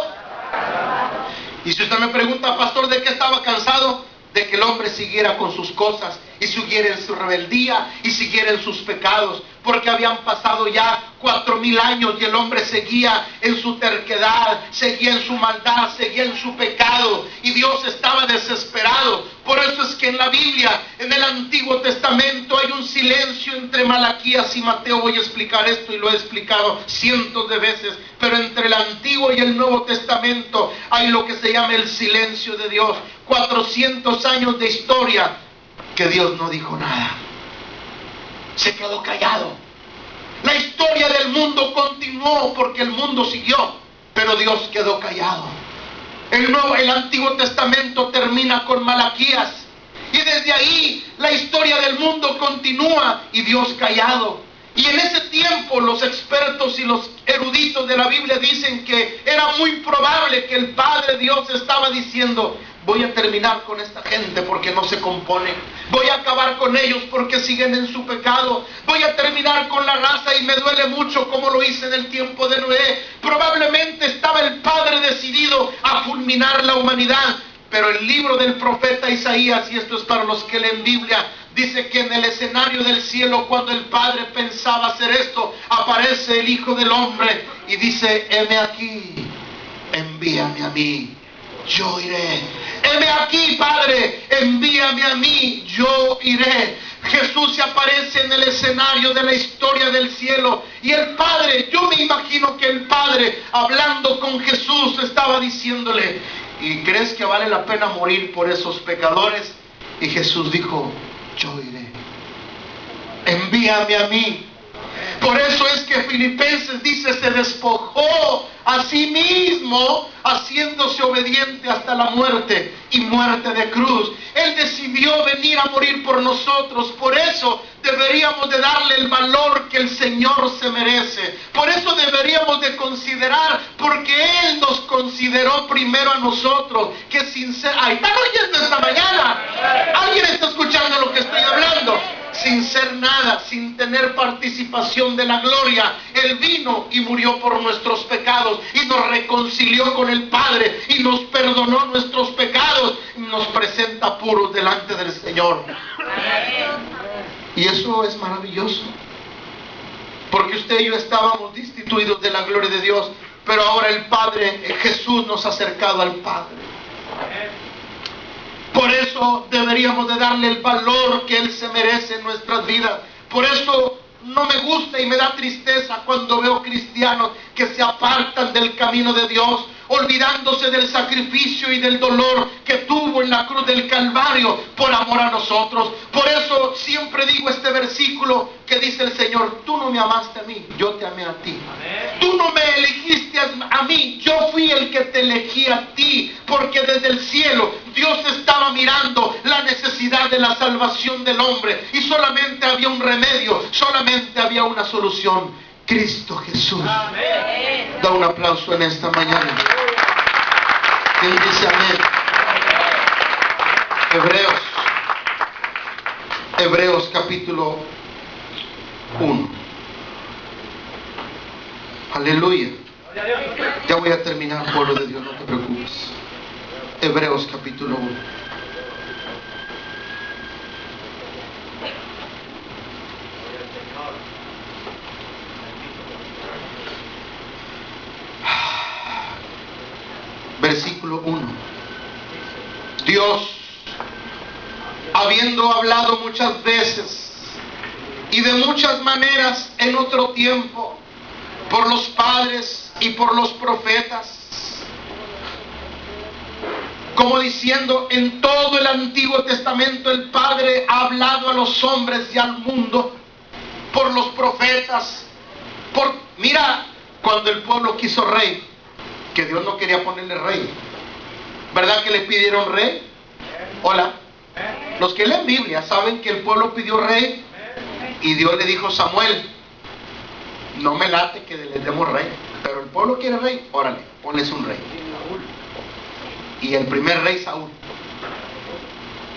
Y si usted me pregunta, pastor, ¿de qué estaba cansado? De que el hombre siguiera con sus cosas y siguiera en su rebeldía y siguiera en sus pecados, porque habían pasado ya 4000 años y el hombre seguía en su terquedad, seguía en su maldad, seguía en su pecado, y Dios estaba desesperado. Por eso es que en la Biblia, en el Antiguo Testamento, hay un silencio entre Malaquías y Mateo. Voy a explicar esto y lo he explicado cientos de veces, pero entre el Antiguo y el Nuevo Testamento hay lo que se llama el silencio de Dios. 400 años de historia que Dios no dijo nada, se quedó callado. La historia del mundo continuó porque el mundo siguió, pero Dios quedó callado. El Antiguo Testamento termina con Malaquías, y desde ahí la historia del mundo continúa y Dios callado. Y en ese tiempo los expertos y los eruditos de la Biblia dicen que era muy probable que el Padre Dios estaba diciendo, voy a terminar con esta gente porque no se compone, voy a acabar con ellos porque siguen en su pecado, voy a terminar con la raza y me duele mucho como lo hice en el tiempo de Noé. Probablemente estaba el Padre decidido a fulminar la humanidad. Pero el libro del profeta Isaías, y esto es para los que leen Biblia, dice que en el escenario del cielo, cuando el Padre pensaba hacer esto, aparece el Hijo del Hombre y dice, heme aquí, envíame a mí, yo iré. Heme aquí, Padre, envíame a mí, yo iré. Jesús se aparece en el escenario de la historia del cielo, y el Padre, yo me imagino que el Padre, hablando con Jesús, estaba diciéndole, ¿y crees que vale la pena morir por esos pecadores? Y Jesús dijo, yo iré, envíame a mí. Por eso es que Filipenses dice, se despojó a sí mismo, haciéndose obediente hasta la muerte, y muerte de cruz. Él decidió venir a morir por nosotros. Por eso deberíamos de darle el valor que el Señor se merece. Por eso deberíamos de considerar, porque Él nos consideró primero a nosotros, que sin ser... ¡Ay, están oyendo esta mañana! ¿Alguien está escuchando lo que estoy hablando? Sin ser nada, sin tener participación de la gloria, Él vino y murió por nuestros pecados, y nos reconcilió con el Padre, y nos perdonó nuestros pecados, y nos presenta puros delante del Señor. Y eso es maravilloso, porque usted y yo estábamos destituidos de la gloria de Dios, pero ahora el Padre, Jesús, nos ha acercado al Padre. Por eso deberíamos de darle el valor que Él se merece en nuestras vidas. Por eso no me gusta y me da tristeza cuando veo cristianos que se apartan del camino de Dios, olvidándose del sacrificio y del dolor que tuvo en la cruz del Calvario por amor a nosotros. Por eso siempre digo este versículo que dice el Señor: tú no me amaste a mí, yo te amé a ti. Tú no me elegiste a mí, yo fui el que te elegí a ti, porque desde el cielo Dios estaba mirando la necesidad de la salvación del hombre y solamente había un remedio, solamente había una solución: Cristo Jesús. Amén. Da un aplauso en esta mañana. ¿Quién dice amén? Hebreos capítulo 1. Aleluya. Ya voy a terminar, pueblo de Dios, no te preocupes. Hebreos capítulo 1. Versículo 1. Dios, habiendo hablado muchas veces y de muchas maneras en otro tiempo por los padres y por los profetas, como diciendo: en todo el Antiguo Testamento el Padre ha hablado a los hombres y al mundo por los profetas. Mira, cuando el pueblo quiso rey, que Dios no quería ponerle rey, ¿verdad que le pidieron rey? Hola. Los que leen Biblia saben que el pueblo pidió rey y Dios le dijo: Samuel, no me late que les demos rey, pero el pueblo quiere rey, órale, ponles un rey. Y el primer rey, Saúl.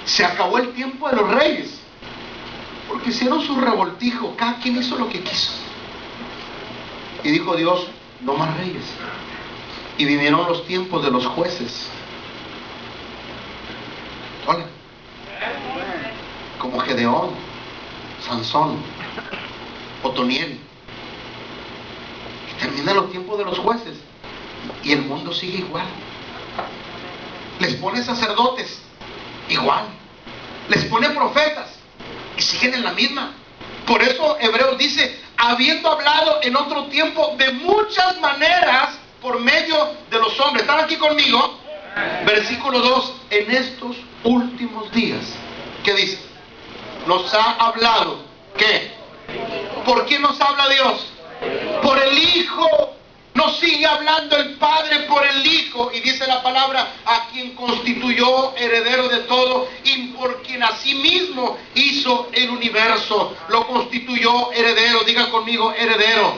Se acabó el tiempo de los reyes, porque hicieron su revoltijo, cada quien hizo lo que quiso. Y dijo Dios: no más reyes. Y vinieron los tiempos de los jueces. Hola. Como Gedeón, Sansón, Otoniel. Y terminan los tiempos de los jueces y el mundo sigue igual. Les pone sacerdotes, igual. Les pone profetas y siguen en la misma. Por eso Hebreos dice: habiendo hablado en otro tiempo de muchas maneras por medio de los hombres. ¿Están aquí conmigo? Versículo 2. En estos últimos días, ¿qué dice? Nos ha hablado, ¿qué? ¿Por quién nos habla Dios? Por el Hijo. Nos sigue hablando el Padre por el Hijo. Y dice la palabra: a quien constituyó heredero de todo y por quien asimismo hizo el universo. Lo constituyó heredero. Diga conmigo: heredero.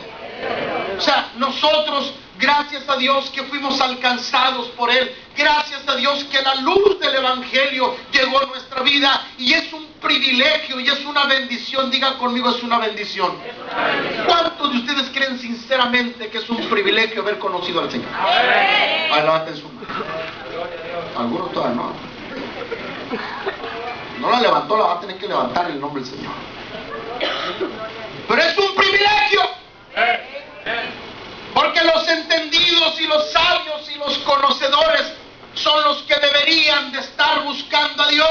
O sea, nosotros, gracias a Dios que fuimos alcanzados por Él. Gracias a Dios que la luz del Evangelio llegó a nuestra vida. Y es un privilegio y es una bendición. Diga conmigo: es una bendición. ¿Cuántos de ustedes creen sinceramente que es un privilegio haber conocido al Señor? Levanten su mano. Algunos todavía no. No la levantó, la va a tener que levantar en el nombre del Señor. Pero es un privilegio. Porque los entendidos y los sabios y los conocedores son los que deberían de estar buscando a Dios.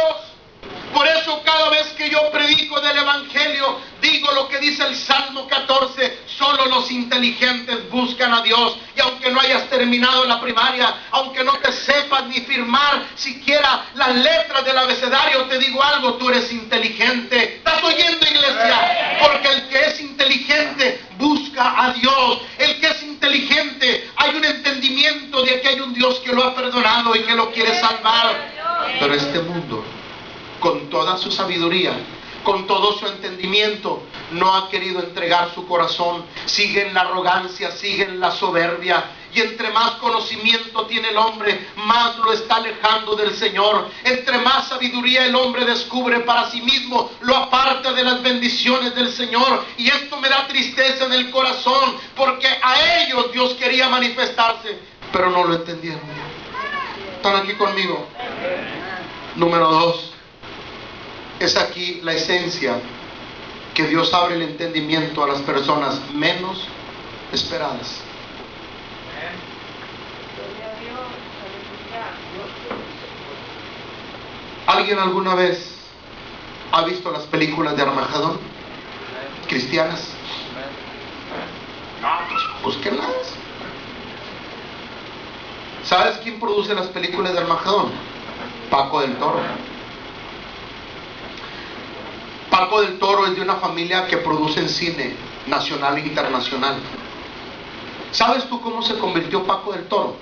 Por eso cada vez que yo predico del Evangelio, digo lo que dice el Salmo 14: solo los inteligentes buscan a Dios. Y aunque no hayas terminado la primaria, aunque no te sepas ni firmar siquiera las letras del abecedario, te digo algo: tú eres inteligente. ¿Estás oyendo, iglesia? Porque el que es inteligente busca a Dios. El que es inteligente, hay un entendimiento de que hay un Dios que lo ha perdonado y que lo quiere salvar. Pero este mundo, con toda su sabiduría, con todo su entendimiento, no ha querido entregar su corazón. Sigue en la arrogancia, sigue en la soberbia. Y entre más conocimiento tiene el hombre, más lo está alejando del Señor. Entre más sabiduría el hombre descubre para sí mismo, lo aparta de las bendiciones del Señor. Y esto me da tristeza en el corazón, porque a ellos Dios quería manifestarse, pero no lo entendieron. ¿Están aquí conmigo? Número 2. Es aquí la esencia, que Dios abre el entendimiento a las personas menos esperadas. ¿Alguien alguna vez ha visto las películas de Armagedón? cristianas? No, pues búsquenlas. ¿Sabes quién produce las películas de Armagedón? Paco del Toro. Paco del Toro es de una familia que produce en cine nacional e internacional. ¿Sabes tú cómo se convirtió Paco del Toro?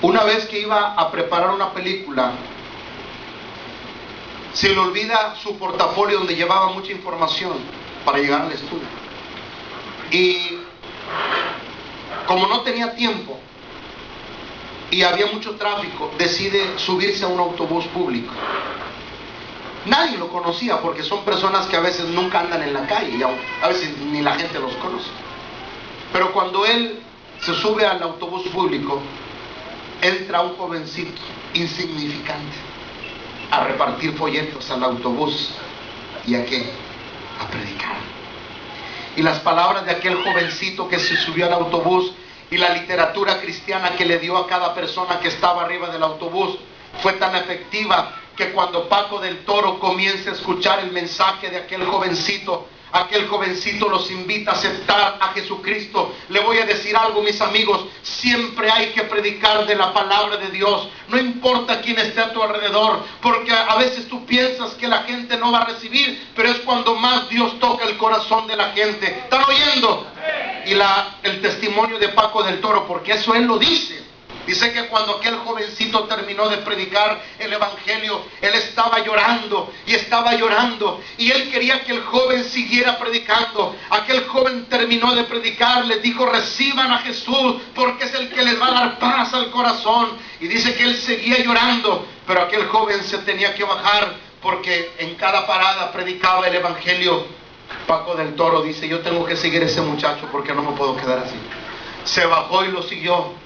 Una vez que iba a preparar una película, se le olvida su portafolio donde llevaba mucha información para llegar al estudio. Y como no tenía tiempo y había mucho tráfico, decide subirse a un autobús público. Nadie lo conocía porque son personas que a veces nunca andan en la calle y a veces ni la gente los conoce. Pero cuando él se sube al autobús público, entra un jovencito insignificante a repartir folletos al autobús. ¿Y a qué? A predicar. Y las palabras de aquel jovencito que se subió al autobús y la literatura cristiana que le dio a cada persona que estaba arriba del autobús fue tan efectiva que cuando Paco del Toro comienza a escuchar el mensaje de aquel jovencito los invita a aceptar a Jesucristo. Le voy a decir algo, mis amigos, siempre hay que predicar de la palabra de Dios, no importa quién esté a tu alrededor, porque a veces tú piensas que la gente no va a recibir, pero es cuando más Dios toca el corazón de la gente. ¿Están oyendo? Y el testimonio de Paco del Toro, porque eso él lo dice. Dice que cuando aquel jovencito terminó de predicar el evangelio, él estaba llorando y él quería que el joven siguiera predicando. Aquel joven terminó de predicar, les dijo: reciban a Jesús porque es el que les va a dar paz al corazón. Y dice que él seguía llorando, pero aquel joven se tenía que bajar porque en cada parada predicaba el evangelio. Paco del Toro dice: yo tengo que seguir a ese muchacho porque no me puedo quedar así. Se bajó y lo siguió.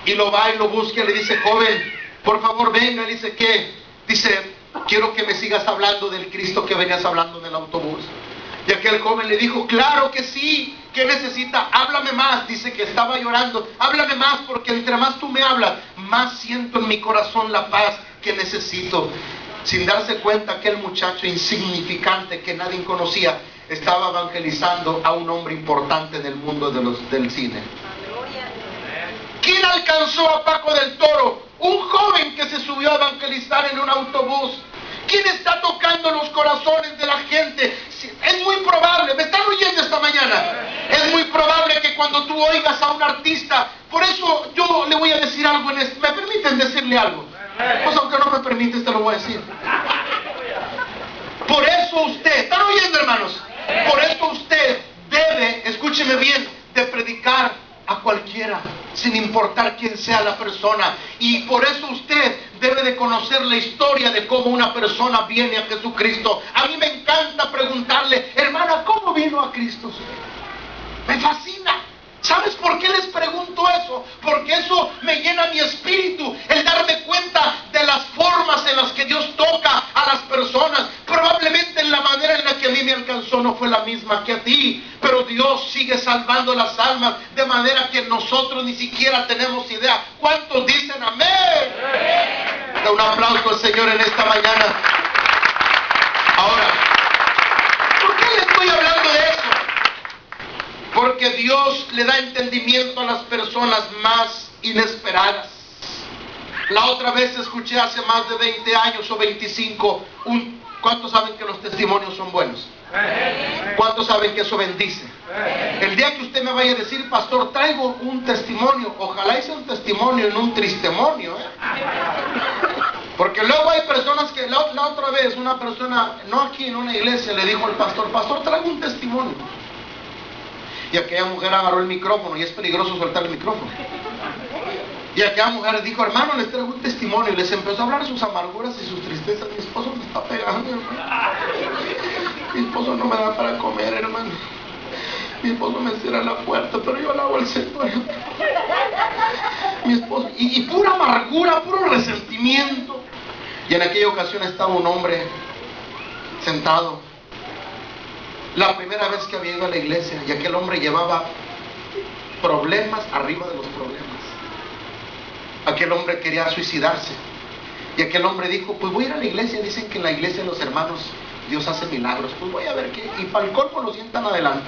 Y lo va y lo busca y le dice: joven, por favor venga. Le dice: ¿qué? Dice: quiero que me sigas hablando del Cristo que venías hablando en el autobús. Y aquel joven le dijo: claro que sí. ¿Qué necesita? Háblame más. Dice que estaba llorando. Háblame más, porque entre más tú me hablas, más siento en mi corazón la paz que necesito. Sin darse cuenta, aquel muchacho insignificante que nadie conocía estaba evangelizando a un hombre importante en el mundo del cine. ¿Quién alcanzó a Paco del Toro? Un joven que se subió a evangelizar en un autobús. ¿Quién está tocando los corazones de la gente? Es muy probable, ¿me están oyendo esta mañana? Es muy probable que cuando tú oigas a un artista, por eso yo le voy a decir algo en esto. ¿Me permiten decirle algo? Pues aunque no me permites, te lo voy a decir. Por eso usted, ¿están oyendo, hermanos? Por eso usted debe, escúcheme bien, de predicar a cualquiera, sin importar quién sea la persona. Y por eso usted debe de conocer la historia de cómo una persona viene a Jesucristo. A mí me encanta preguntarle: hermana, ¿cómo vino a Cristo? Me fascina. ¿Sabes por qué les pregunto eso? Porque eso me llena mi espíritu, el darme cuenta de las formas en las que Dios toca a las personas. Probablemente en la manera en la que a mí me alcanzó no fue la misma que a ti, pero Dios sigue salvando las almas de manera que nosotros ni siquiera tenemos idea. ¿Cuántos dicen amén? Da un aplauso al Señor en esta mañana. Ahora, ¿por qué le estoy hablando de eso? Porque Dios le da entendimiento a las personas más inesperadas. La otra vez escuché hace más de 20 años o 25, ¿cuántos saben que los testimonios son buenos? ¿Cuántos saben que eso bendice? El día que usted me vaya a decir: pastor, traigo un testimonio, ojalá sea un testimonio y no un tristemonio, Porque luego hay personas que, la otra vez una persona, no aquí en una iglesia, le dijo al pastor: pastor, traigo un testimonio. Y aquella mujer agarró el micrófono, y es peligroso soltar el micrófono. Y aquella mujer dijo: hermano, les traigo un testimonio. Y les empezó a hablar de sus amarguras y sus tristezas. Mi esposo me está pegando, hermano. Mi esposo no me da para comer, hermano. Mi esposo me cierra la puerta, pero yo la hago al Señor. Mi esposo, y pura amargura, puro resentimiento. Y en aquella ocasión estaba un hombre sentado, la primera vez que había ido a la iglesia, y aquel hombre llevaba problemas arriba de los problemas. Aquel hombre quería suicidarse, y aquel hombre dijo: pues voy a ir a la iglesia. Dicen que en la iglesia los hermanos Dios hace milagros, pues voy a ver qué. Y para el colmo lo sientan adelante.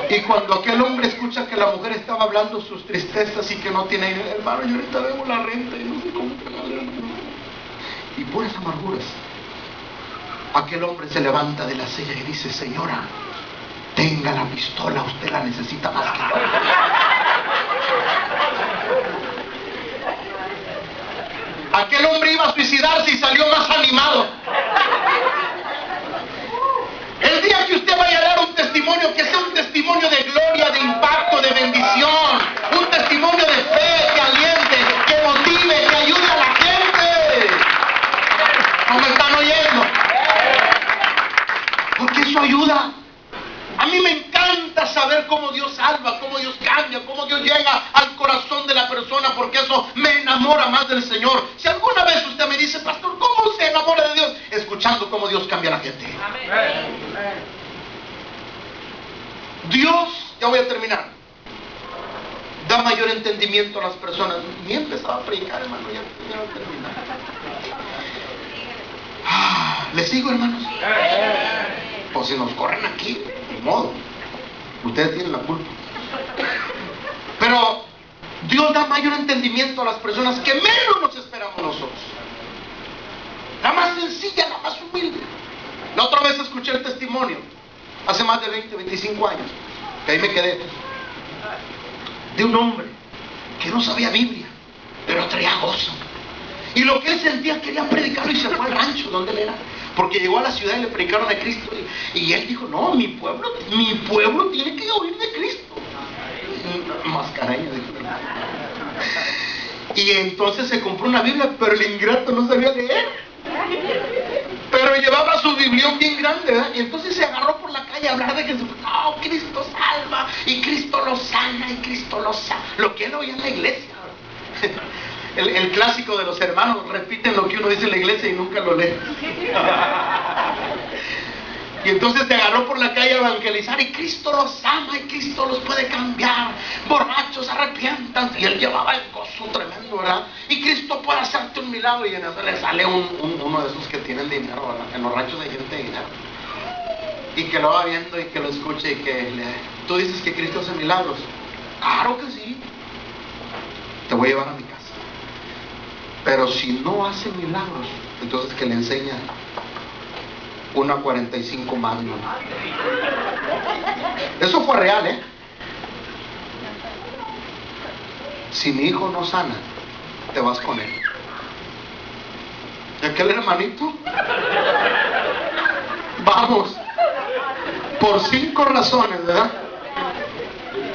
Y cuando aquel hombre escucha que la mujer estaba hablando sus tristezas y que no tiene dinero, hermano, yo ahorita debo la renta y no sé cómo pagarle. Y puras amarguras. Aquel hombre se levanta de la silla y dice: señora, tenga la pistola, usted la necesita más que yo. Aquel hombre iba a suicidarse y salió más animado. El día que usted vaya a dar un testimonio, que sea un testimonio de gloria, de impacto, de bendición, un testimonio de fe, que aliente, que motive, que ayude a la gente. ¿No me están oyendo? Porque eso ayuda. A mí me encanta saber cómo Dios salva, cómo Dios cambia, cómo Dios llega al corazón de la persona, porque eso me enamora más del Señor. Si alguna vez usted me dice: pastor, ¿cómo se enamora de Dios? Escuchando cómo Dios cambia a la gente. Amén. Dios, ya voy a terminar, da mayor entendimiento a las personas. Ni empezaba a predicar, hermano, ya voy a terminar. ¿Les sigo, hermanos? O si nos corren aquí, ni modo. Ustedes tienen la culpa. Pero Dios da mayor entendimiento a las personas que menos nos esperamos nosotros. La más sencilla, la más humilde. La otra vez escuché el testimonio, hace más de 20, 25 años, que ahí me quedé, de un hombre que no sabía Biblia, pero traía gozo. Y lo que él sentía, quería predicarlo, y se fue al rancho donde él era. Porque llegó a la ciudad y le predicaron a Cristo. Y él dijo: no, mi pueblo tiene que oír de Cristo. Mascaraña, dijo. Y entonces se compró una Biblia, pero el ingrato no sabía leer. Pero llevaba su biblión bien grande, ¿verdad? Y entonces se agarró por la calle a hablar de Jesús. No, Cristo salva, y Cristo lo sana, y Cristo lo sana. Lo que él oía en la iglesia. El clásico de los hermanos, repiten lo que uno dice en la iglesia y nunca lo lee. Y entonces se agarró por la calle a evangelizar: y Cristo los ama, y Cristo los puede cambiar. Borrachos, arrepientan. Y él llevaba el gozo tremendo, ¿verdad? Y Cristo puede hacerte un milagro. Y en eso le sale uno de esos que tienen dinero, ¿verdad? En los ranchos hay gente de dinero. Y que lo va viendo y que lo escuche y que tú dices que Cristo hace milagros. Claro que sí. Te voy a llevar a mi casa. Pero si no hace milagros, entonces que le enseña una 45 Magnum. Eso fue real, ¿eh? Si mi hijo no sana, te vas con él. ¿Y aquel hermanito? Vamos. Por 5 razones, ¿verdad?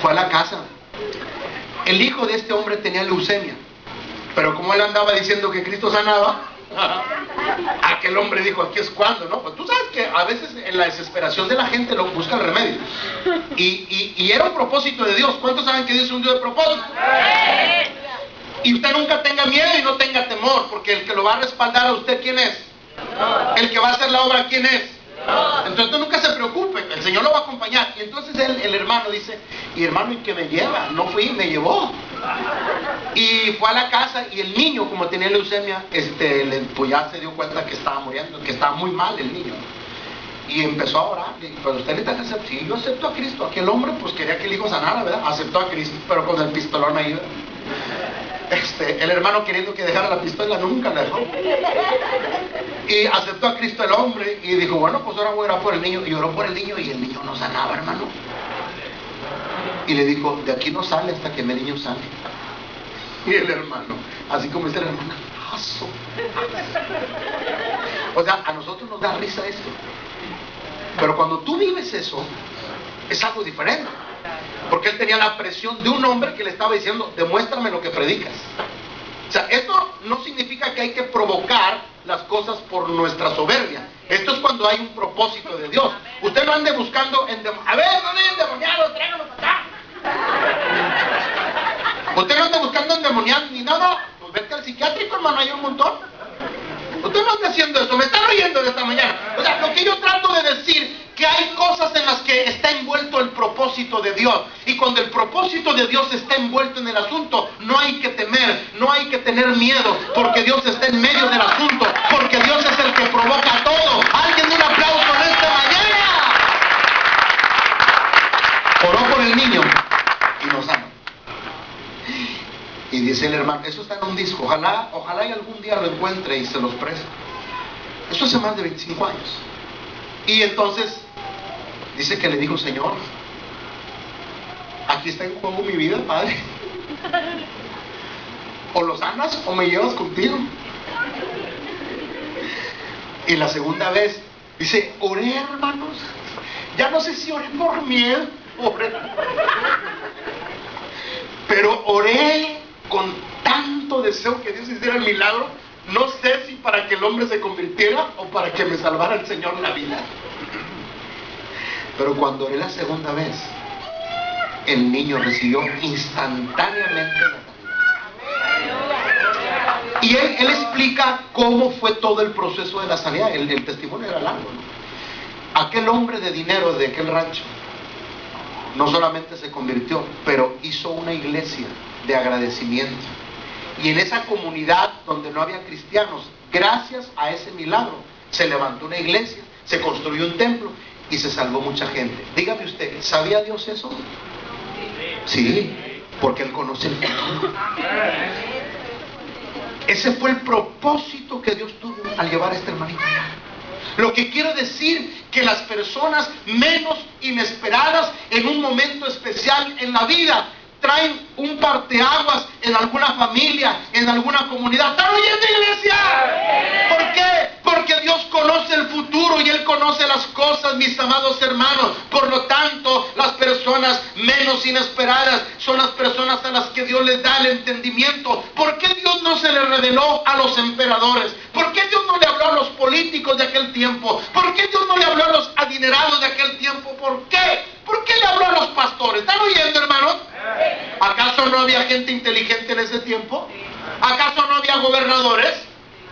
Fue a la casa. El hijo de este hombre tenía leucemia. Pero como él andaba diciendo que Cristo sanaba, aquel hombre dijo: aquí es cuando, ¿no? Pues tú sabes que a veces en la desesperación de la gente lo busca el remedio. Y era un propósito de Dios. ¿Cuántos saben que Dios es un Dios de propósito? Y usted nunca tenga miedo y no tenga temor, porque el que lo va a respaldar a usted, ¿quién es? El que va a hacer la obra, ¿quién es? Entonces nunca se preocupe, el Señor lo va a acompañar. Y entonces el hermano dice: y hermano, ¿y qué me lleva? No fui, me llevó. Y fue a la casa, y el niño, como tenía leucemia, pues ya se dio cuenta que estaba muriendo, que estaba muy mal el niño. Y empezó a orar. Pero usted necesita que aceptar. Sí, yo acepto a Cristo. Aquel hombre pues quería que el hijo sanara, ¿verdad? Aceptó a Cristo, pero con el pistolón ahí, ¿verdad? El hermano, queriendo que dejara la pistola, nunca la dejó. Y aceptó a Cristo el hombre y dijo: bueno, pues ahora voy a orar por el niño. Y oró por el niño, y el niño no sanaba, hermano. Y le dijo: de aquí no sale hasta que mi niño sane. Y el hermano, así como dice el hermano, ¡aso! O sea, a nosotros nos da risa esto. Pero cuando tú vives eso, es algo diferente. Porque él tenía la presión de un hombre que le estaba diciendo: demuéstrame lo que predicas. O sea, esto no significa que hay que provocar las cosas por nuestra soberbia. Esto es cuando hay un propósito de Dios. Usted no ande buscando a ver, ¿dónde hay endemoniado? Tráigalo para acá. Usted no anda buscando endemoniados ni nada. Pues vete al psiquiátrico, hermano, hay un montón. Usted no anda haciendo eso. Me están oyendo de esta mañana. O sea, lo que yo trato de decir, que hay cosas en las que está envuelto el propósito de Dios. Y cuando el propósito de Dios está envuelto en el asunto, no hay que temer, no hay que tener miedo, porque Dios está en medio del asunto, porque Dios es el que provoca todo. Alguien de una Dice el hermano, eso está en un disco, ojalá y algún día lo encuentre y se los preste. Eso hace más de 25 años. Y entonces dice que le dijo: Señor, aquí está en juego mi vida, Padre. O lo sanas o me llevas contigo. Y la segunda vez dice: oré, hermanos, ya no sé si oré por miedo, pero oré con tanto deseo que Dios hiciera el milagro. No sé si para que el hombre se convirtiera o para que me salvara el Señor la vida. Pero cuando oré la segunda vez, el niño recibió instantáneamente la sanidad. Y él explica cómo fue todo el proceso de la sanidad. El testimonio era largo, ¿no? Aquel hombre de dinero de aquel rancho no solamente se convirtió, pero hizo una iglesia de agradecimiento. Y en esa comunidad donde no había cristianos, gracias a ese milagro, se levantó una iglesia, se construyó un templo y se salvó mucha gente. Dígame usted, ¿sabía Dios eso? Sí, porque Él conoce el futuro. Ese fue el propósito que Dios tuvo al llevar a este hermanito allá. Lo que quiero decir, que las personas menos inesperadas en un momento especial en la vida traen un parteaguas en alguna familia, en alguna comunidad. ¿Están oyendo, iglesia? ¿Por qué? Porque Dios conoce el futuro y Él conoce las cosas, mis amados hermanos. Por lo tanto, las personas menos inesperadas son las personas a las que Dios les da el entendimiento. ¿Por qué Dios no se le reveló a los emperadores? ¿Por qué Dios no le habló a los políticos de aquel tiempo? ¿Por qué Dios no le habló a los adinerados de aquel tiempo? ¿Por qué? ¿Por qué le habló a los pastores? ¿Están oyendo, hermanos? ¿Acaso no había gente inteligente en ese tiempo? ¿Acaso no había gobernadores?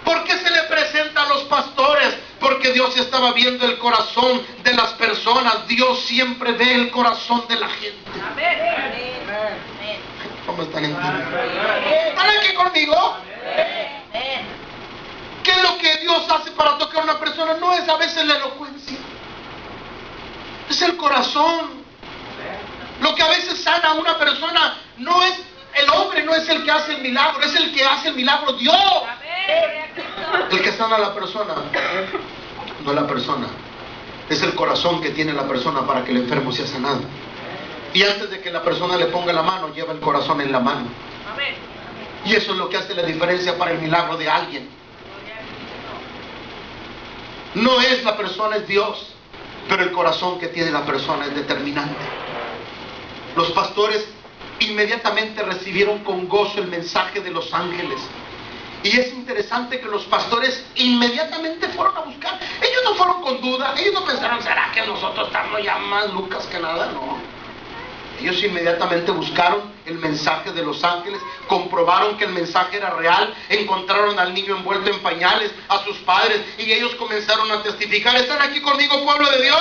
¿Por qué se le presenta a los pastores? Porque Dios estaba viendo el corazón de las personas. Dios siempre ve el corazón de la gente. ¿Cómo están entendiendo? ¿Están aquí conmigo? ¿Qué es lo que Dios hace para tocar a una persona? No es a veces la elocuencia, es el corazón. Lo que a veces sana a una persona no es el hombre, no es el que hace el milagro, es el que hace el milagro, Dios. El que sana a la persona no es la persona, es el corazón que tiene la persona para que el enfermo sea sanado. Y antes de que la persona le ponga la mano, lleva el corazón en la mano. Y eso es lo que hace la diferencia para el milagro de alguien. No es la persona, es Dios, pero el corazón que tiene la persona es determinante. Los pastores inmediatamente recibieron con gozo el mensaje de los ángeles. Y es interesante que los pastores inmediatamente fueron a buscar. Ellos no fueron con duda, ellos no pensaron: ¿será que nosotros estamos ya más lucas que nada? No. Ellos inmediatamente buscaron el mensaje de los ángeles, comprobaron que el mensaje era real, encontraron al niño envuelto en pañales, a sus padres, y ellos comenzaron a testificar. ¿Están aquí conmigo, pueblo de Dios?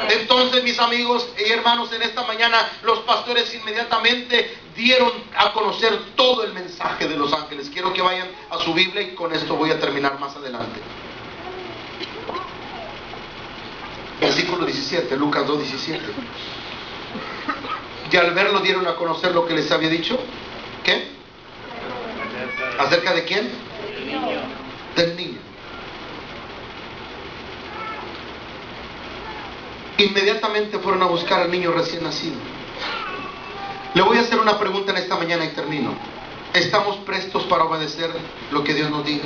Entonces, mis amigos y hermanos, en esta mañana los pastores inmediatamente dieron a conocer todo el mensaje de los ángeles. Quiero que vayan a su Biblia y con esto voy a terminar más adelante. Versículo 17, Lucas 2:17. Y al verlo dieron a conocer lo que les había dicho. ¿Qué? ¿Acerca de quién? Del niño. Inmediatamente fueron a buscar al niño recién nacido. Le voy a hacer una pregunta en esta mañana y termino. ¿Estamos prestos para obedecer lo que Dios nos diga?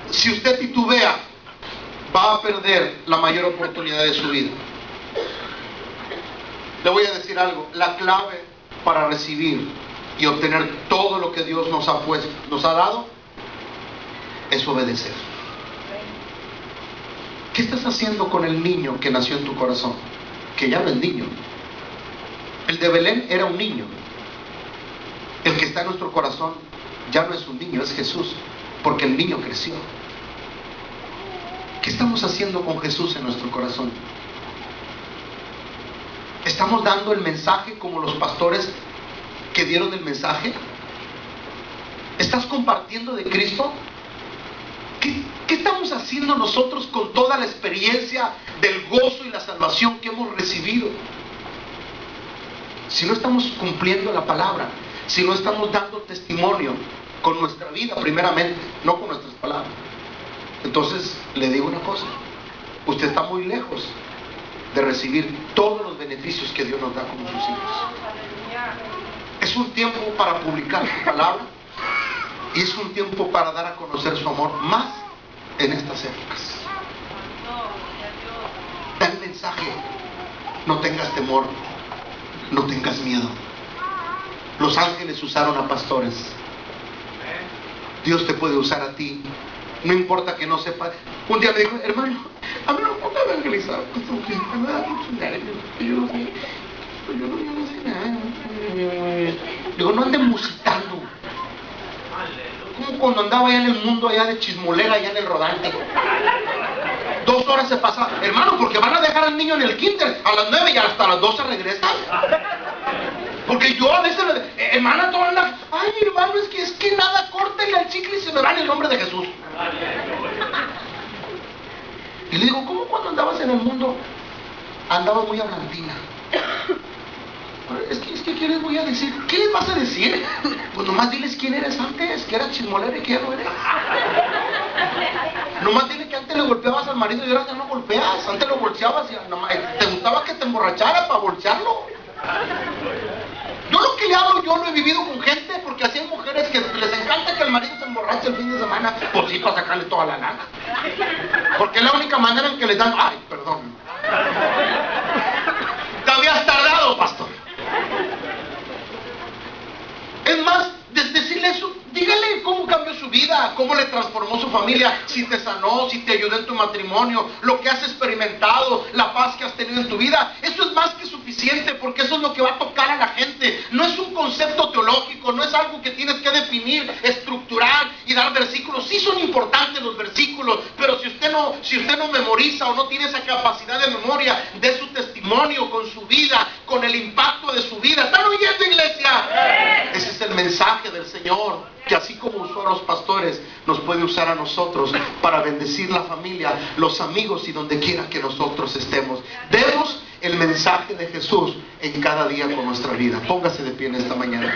Si usted titubea, va a perder la mayor oportunidad de su vida. Le voy a decir algo: la clave para recibir y obtener todo lo que Dios nos ha dado es obedecer. ¿Qué estás haciendo con el niño que nació en tu corazón? Que ya no es niño. El de Belén era un niño. El que está en nuestro corazón ya no es un niño, es Jesús, porque el niño creció. ¿Qué estamos haciendo con Jesús en nuestro corazón? ¿Estamos dando el mensaje como los pastores que dieron el mensaje? ¿Estás compartiendo de Cristo? ¿Qué estamos haciendo nosotros con toda la experiencia del gozo y la salvación que hemos recibido? si no estamos cumpliendo la palabra, si no estamos dando testimonio con nuestra vida primeramente, no con nuestras palabras, entonces le digo una cosa, usted está muy lejos de recibir todos los beneficios que Dios nos da como sus hijos. Es un tiempo para publicar su palabra y es un tiempo para dar a conocer su amor, más en estas épocas. Da el mensaje: no tengas temor, no tengas miedo. Los ángeles usaron a pastores. Dios te puede usar a ti, no importa que no sepas. Un día me dijo: hermano, a mí no me gusta evangelizar, me da mucho nervio, yo no sé nada. Digo, no anden musitando, como cuando andaba allá en el mundo, allá de chismolera, allá en el rodante. 2 horas se pasa, hermano, porque van a dejar al niño en el kinder a las 9 y hasta las 12 regresan. Porque yo a veces, hermana, toda anda, ay hermano, es que nada, córtele al chicle y se me va en el nombre de Jesús. Y le digo, ¿cómo cuando andabas en el mundo andabas muy hablantina? Es que ¿qué les voy a decir? ¿Qué les vas a decir? Pues nomás diles quién eres antes, que eras chismolera y que ya no eres. Nomás dile que antes le golpeabas al marido y ahora ya no golpeas. Antes lo bolseabas y nomás, te gustaba que te emborrachara para bolsearlo. Yo lo que le hablo, yo lo he vivido con gente, porque así hay mujeres que les encanta que el marido se emborrache el fin de semana, pues sí, para sacarle toda la lana. Porque es la única manera en que les dan, ay, perdón. Te habías tardado, pastor. Es más, decirle eso, dígale cómo cambió su vida, cómo le transformó su familia, si te sanó, si te ayudó en tu matrimonio, lo que has experimentado, la paz que has tenido en tu vida. Eso es más que suficiente, porque eso es lo que va a tocar a la gente. No es un concepto teológico, no es algo que tienes que definir, estructurar y dar versículos. Sí son importantes los versículos, pero si usted no memoriza o no tiene esa capacidad de memoria de su testimonio con su vida, con el impacto de su vida. ¿Están oyendo, iglesia? Ese es el mensaje del Señor, que así como usó a los pastores, nos puede usar a nosotros para bendecir la familia, los amigos y donde quiera que nosotros estemos. Demos el mensaje de Jesús en cada día con nuestra vida. Póngase de pie en esta mañana.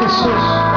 Jesús.